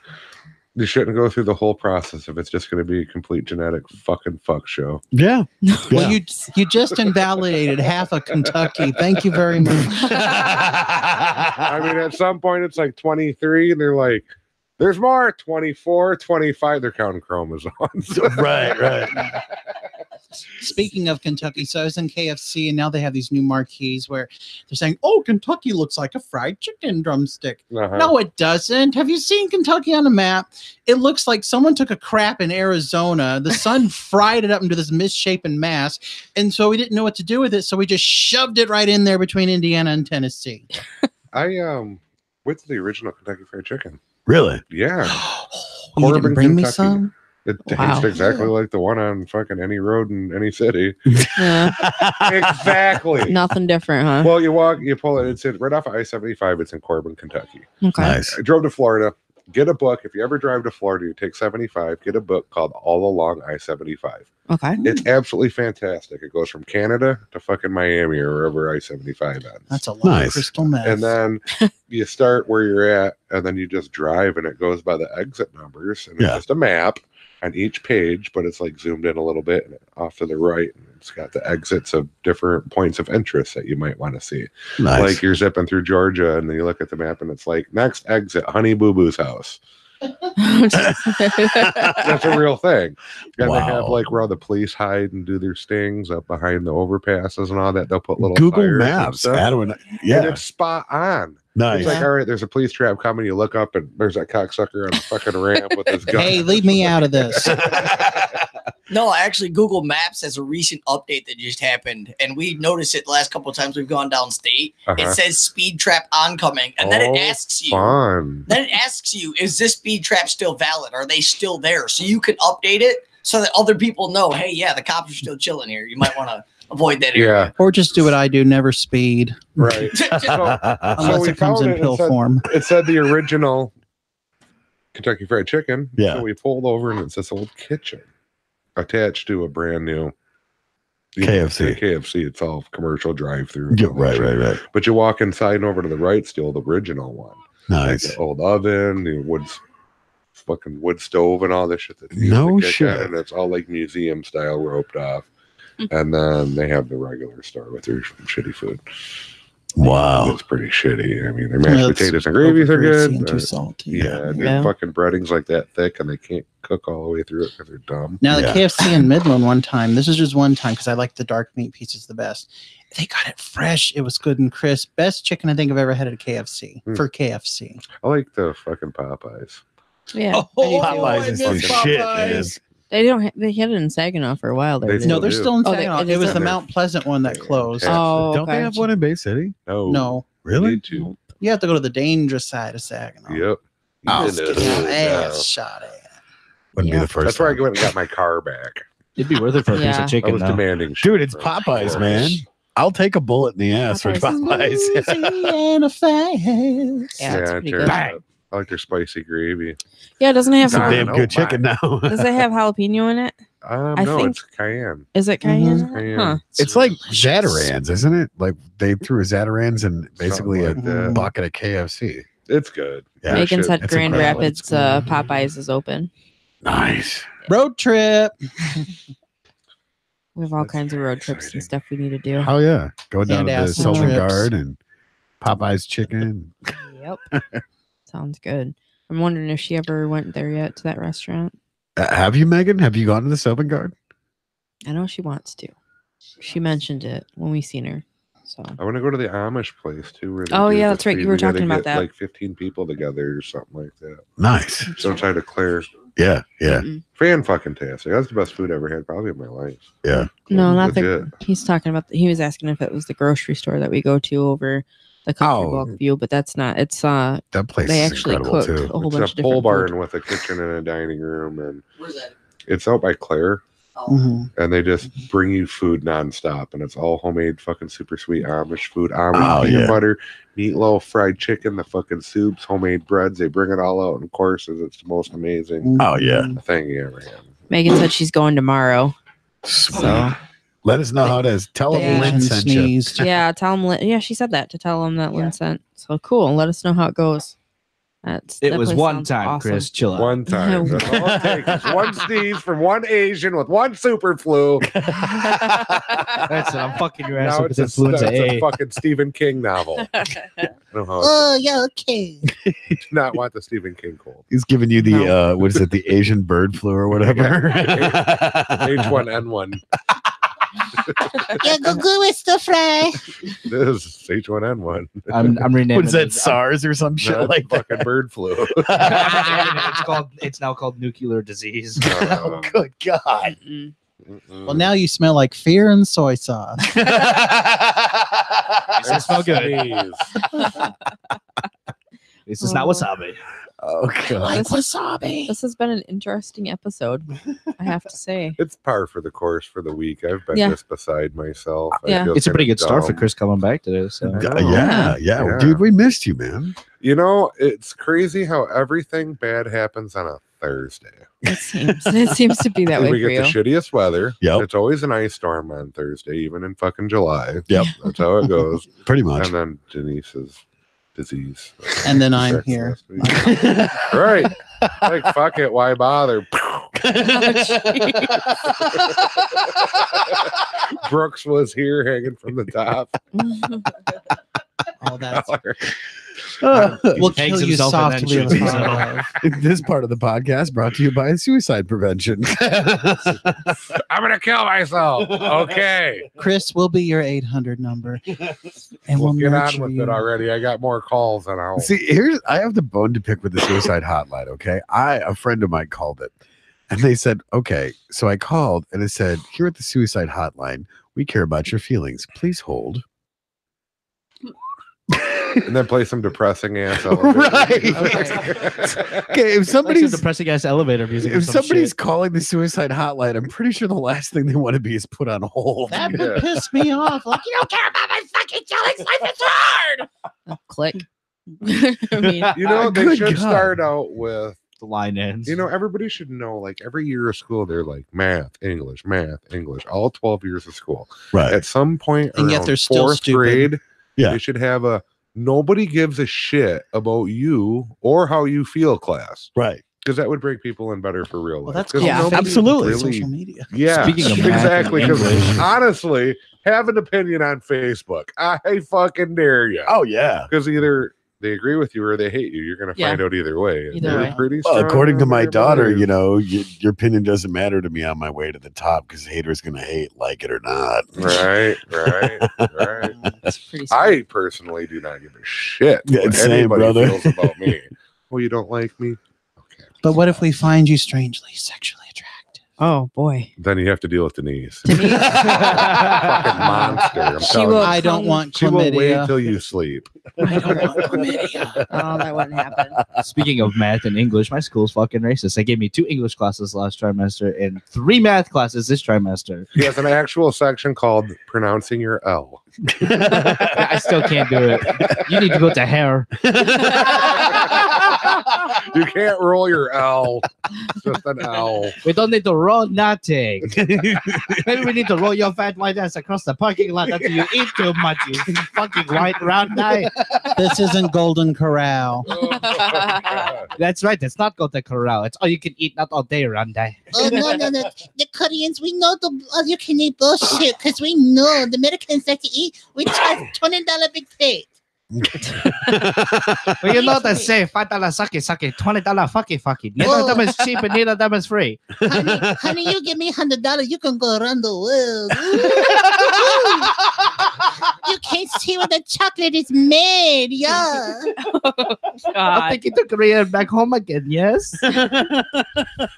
You shouldn't go through the whole process if it's just going to be a complete genetic fucking fuck show. Yeah. Well, you just invalidated half of Kentucky. Thank you very much. I mean, at some point it's like 23 and they're like, there's more 24, 25. They're counting chromosomes. right. Speaking of Kentucky, so I was in KFC and now they have these new marquees where they're saying, oh, Kentucky looks like a fried chicken drumstick. Uh-huh. No, it doesn't. Have you seen Kentucky on a map? It looks like someone took a crap in Arizona. The sun fried it up into this misshapen mass. And so we didn't know what to do with it. So we just shoved it right in there between Indiana and Tennessee. I went to the original Kentucky Fried Chicken. Really? Yeah. Oh, you didn't Corbin, bring me Kentucky. some? It Wow. tastes exactly like the one on fucking any road in any city. Yeah. Exactly. Nothing different, huh? Well, you pull it. It's right off of I-75. It's in Corbin, Kentucky. Okay. Nice. I drove to Florida. Get a book. If you ever drive to Florida, you take 75. Get a book called All Along I-75. Okay. It's absolutely fantastic. It goes from Canada to fucking Miami or wherever I-75 ends. That's a lot Nice. of crystal meth. And then you start where you're at, and then you just drive, and it goes by the exit numbers, and it's Yeah. just a map on each page, but it's like zoomed in a little bit and off to the right, and it's got the exits of different points of interest that you might want to see. Nice. Like you're zipping through Georgia, and then you look at the map, and it's like next exit, Honey Boo Boo's house. That's a real thing. And Wow. they have like where all the police hide and do their stings up behind the overpasses and all that. They'll put little Google fires and Maps. stuff. And Yeah, yeah. it's spot on. Nice. It's like, all right, there's a police trap coming. You look up, and there's that cocksucker on a fucking ramp with his gun. Hey, leave me out of this. No, actually, Google Maps has a recent update that just happened, and we noticed it the last couple of times we've gone downstate. It says speed trap oncoming, and then it asks you. Fun. Then it asks you, is this speed trap still valid? Are they still there? So you can update it so that other people know, hey, yeah, the cops are still chilling here. You might want to avoid that area. Or just do what I do, never speed. Right. Unless it comes in pill form. It said the original Kentucky Fried Chicken. Yeah. So we pulled over and it's this old kitchen attached to a brand new KFC. KFC. It's all commercial drive-through. Yeah, right. But you walk inside and over to the right, still the original one. Nice. Like the old oven, the fucking wood stove and all this shit. No shit. And it's all like museum style roped off. And then they have the regular store with their shitty food. Wow. It's pretty shitty. I mean, their mashed potatoes and gravies are good. And too salty. Yeah, their fucking breading's like that thick and they can't cook all the way through it because they're dumb. Now, the KFC in Midland one time, this is just one time because I like the dark meat pieces the best. They got it fresh. It was good and crisp. Best chicken I think I've ever had at a KFC for KFC. I like the fucking Popeyes. Yeah. Popeyes is the shit, man. They don't. They had it in Saginaw for a while. There. They No, they're do. still in Oh, Saginaw. they- It was the they're- Mount Pleasant one that closed. Oh, Don't they have one in Bay City? No. Really? Need to. You have to go to the dangerous side of Saginaw. Yep. Oh, Just get your ass shot at. Wouldn't be the first That's where I time. went and got my car back. It'd be worth it for a piece Yeah. of I chicken. was though. demanding Dude, it's shit, Popeyes, of man. course. I'll take a bullet in the ass for Popeyes. And a fast. Yeah, it's pretty cheers. good. I like their spicy gravy. Yeah, it doesn't have. It's a Nah, damn no, good chicken now. Does it have jalapeno in it? I No, think- it's cayenne. Is it cayenne? Cayenne. Huh. It's like Zatarans, isn't it? Like they threw a Zatarans and basically Something like a that. bucket of KFC. It's good. Yeah. Megan shit, said it's Grand incredible. Rapids Popeyes is open. Nice. Road trip. We have all That's kinds of road very trips exciting. and stuff we need to do. Oh yeah. Go down And to the acid Sylvan trips. Guard and Popeyes chicken. Yep. Sounds good. I'm wondering if she ever went there yet to that restaurant. Have you, Megan? Have you gone to the Sylvan Guard? I know she wants to. She mentioned it when we seen her. So I want to go to the Amish place too. Where they Oh, do yeah, the that's right. feed. You were We gotta talking about get, that. Like 15 people together or something like that. Nice. So try to clear. Yeah. Fan fucking tastic. That's the best food I ever had probably in my life. Yeah. no, not Legit. he's talking about. He was asking if it was the grocery store that we go to over the country Oh. walk view, but that's not. It's That place they is actually incredible cook too. a whole It's bunch a of pole different barn food. with a kitchen and a dining room, and Where's that? it's out by Claire. Mhm. And they just bring you food nonstop, and it's all homemade, fucking super sweet Amish food. Amish Oh, peanut yeah. butter, meatloaf, fried chicken, the fucking soups, homemade breads. They bring it all out in courses. It's the most amazing Oh yeah. thing you ever had. Megan said she's going tomorrow. So Let us know how it is. Tell them Yeah. Lynn Asian sent you. sneezed. yeah, tell him. Yeah, she said that to tell him that Lynn sent. So cool. Let us know how it goes. It that was place one sounds time, awesome. Chris. Chill out. One time. That's all it takes. One sneeze from one Asian with one super flu. That's it. I'm fucking your ass Now up it's with influenza a A. fucking Stephen King novel. I don't know how Oh, yeah, okay. I do not want the Stephen King cold. He's giving you the what is it, the Asian bird flu or whatever. H1N1. Yeah, go with stir fry. This is H1N1. I'm renaming What is that, it. SARS or some shit No, like that? fucking bird flu. It's now called nuclear disease. Oh, good God. Mm. Well, now you smell like fear and soy sauce. It smell good. Sneeze. This is not wasabi. Oh, God. Like wasabi. This has been an interesting episode, I have to say. It's par for the course for the week. I've been Yeah. just beside myself. I Yeah. feel It's a pretty kinda good start for dumb. Chris coming back today. So Yeah. Yeah. Dude, we missed you, man. You know, it's crazy how everything bad happens on a Thursday. It seems to be that And way we for get you. the shittiest weather. Yep. It's always an ice storm on Thursday, even in fucking July. Yep. That's how it goes. Pretty much. And then Denise's disease. And then I'm Starts here. last week. Right. Like, fuck it. Why bother? Brooks was here hanging from the top. Oh, that's Dollar. we'll Hangs kill you himself and then softly. shoots with himself. love. This part of the podcast brought to you by suicide prevention. I'm going to kill myself. Okay. Chris will be your 800 number, and We'll get on nurture with you. it already. I got more calls than I See, I have the bone to pick with the suicide hotline. Okay, a friend of mine called it, And they said, okay. So I called and it said, here at the suicide hotline, we care about your feelings. Please hold. And then play some depressing ass elevator. Right. Okay, if somebody's depressing ass elevator music. if somebody's calling the suicide hotline, I'm pretty sure the last thing they want to be is put on hold. That would piss me off. Like, you don't care about my fucking feelings. Life is hard. Click. I mean, You know, they Good should God. start out with, The line ends. you know, everybody should know, like, every year of school, they're like math, English, all 12 years of school. Right. At some point And yet around they're still 4th stupid. grade, Yeah. they should have a nobody gives a shit about you or how you feel class. Right. Because that would break people in better for real life. Well, that's 'Cause called Yeah, nobody absolutely. really- social media. Yeah, Speaking of math and exactly. Because English. honestly, have an opinion on Facebook. I fucking dare you. Oh yeah. Because either they agree with you or they hate you. You're going to Yeah. find out either way. And Either they're way. pretty Well, strong according to on my their daughter, beliefs. you know, your opinion doesn't matter to me on my way to the top because haters gonna hate, like it or not. Right. that's pretty sweet. I personally do not give a shit Yeah, what same, anybody brother. feels about me. Well, you don't like me? Okay. But what if we find you strangely sexually attractive? Oh boy. Then you have to deal with Denise. Denise? Fucking monster. I'm She telling will- you. I don't want She will wait chlamydia. till you sleep. I don't want chlamydia. Oh, that wouldn't happen. Speaking of math and English, my school's fucking racist. They gave me 2 English classes last trimester and 3 math classes this trimester. He has an actual section called pronouncing your L. I still can't do it. You need to go to hair. You can't roll your L. It's just an L. We don't need to roll nothing. Maybe we need to roll your fat white ass across the parking lot after you eat too much, you fucking white round guy. This isn't Golden Corral. Oh, God. That's right. It's not Golden Corral. It's all you can eat, not all day, round guy. Oh, no. The Koreans, we know the all-you-can-eat bullshit because we know the Americans like to eat. We charge $20 big plate. Well, you know they say $5 sake, $20 fucky. Neither of them is cheap and neither of them is free. Honey, you give me $100, you can go around the world. You can't see what the chocolate is made, yeah. I'm God. thinking to Korea and back home again, yes?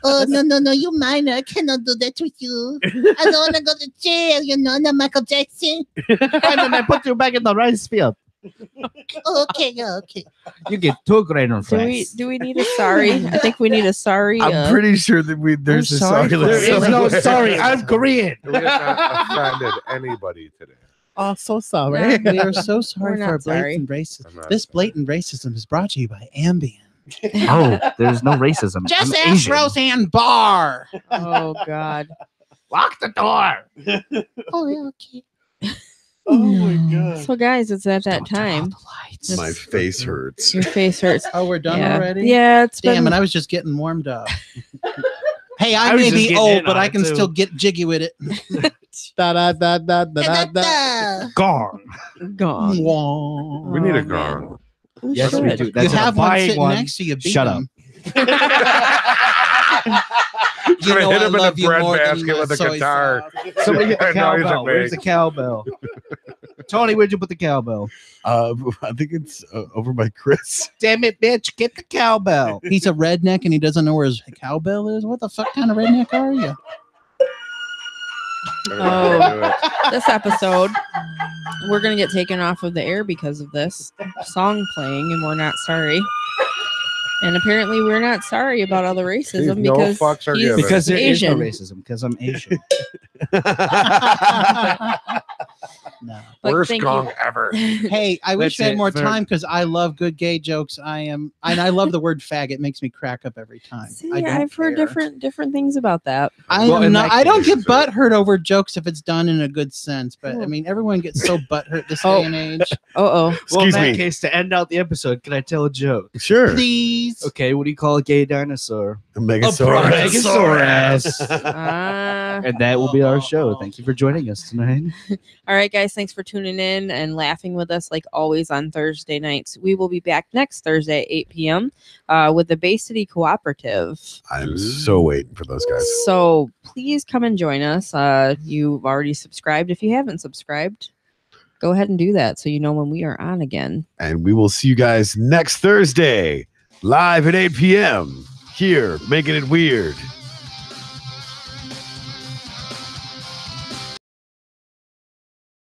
Oh, no, you minor. I cannot do that with you. I don't want to go to jail, not Michael Jackson. And then I put you back in the rice field. Oh, okay, yeah, okay. You get 2 grain on Do we need a sorry? I think we need a sorry. I'm pretty sure that there's a sorry sorry for list. There is no sorry. I'm Korean. We have not offended anybody today. Oh, so sorry. No. We are so sorry We're for our not sorry. blatant racism. I'm not This sorry. blatant racism is brought to you by Ambien. Oh, there's no racism. Just I'm ask Asian. Roseanne Barr. Oh God. Lock the door. Oh, yeah, okay. Oh my god. So guys, it's at that Don't turn out time. the lights. My face hurts. Your face hurts. Oh, we're done yeah. already? Yeah, it's Damn, been. and I was just getting warmed up. Hey, I I was may just be getting old, in but on I it, can too. still get jiggy with it. Da da da da da da da. Da-da-da. Gone. gone. Wah. We need Oh, a gong. We Yes, we should. do. You That's have one buying sitting one. next to you. Beat Shut up. them. He's gonna hit him in the bread more than basket with a soy guitar. sauce. Somebody hit the That noise it cowbell. Where's the makes. cowbell? Tony, where'd you put the cowbell? I think it's over by Chris. Damn it, bitch. Get the cowbell. He's a redneck and he doesn't know where his cowbell is. What the fuck kind of redneck are you? This episode, we're gonna get taken off of the air because of this song playing, and we're not sorry. And apparently, we're not sorry about all the racism No because fucks are he's given. Because there is no Asian. racism. Because I'm Asian. No. But Worst thank gong you. ever. Hey, I wish That's we had it. more Very- time because I love good gay jokes. I love the word faggot. It makes me crack up every time. See, I don't I've heard care. different things about that. Well, in that I don't case, get butthurt over jokes if it's done in a good sense. But I Cool. mean, everyone gets so butthurt this Oh. day and age. Well, Oh, in Excuse that me. case, to end out the episode, can I tell a joke? Sure. Please. Okay, what do you call a gay dinosaur? Megasaurus. And that will be our show. Thank you for joining us tonight. all right, guys. Thanks for tuning in and laughing with us like always on Thursday nights. We will be back next Thursday at 8 p.m. With the Bay City Cooperative. I'm so waiting for those guys. So please come and join us. You've already subscribed. If you haven't subscribed, go ahead and do that so you know when we are on again. And we will see you guys next Thursday, live at 8 p.m. here, making it weird.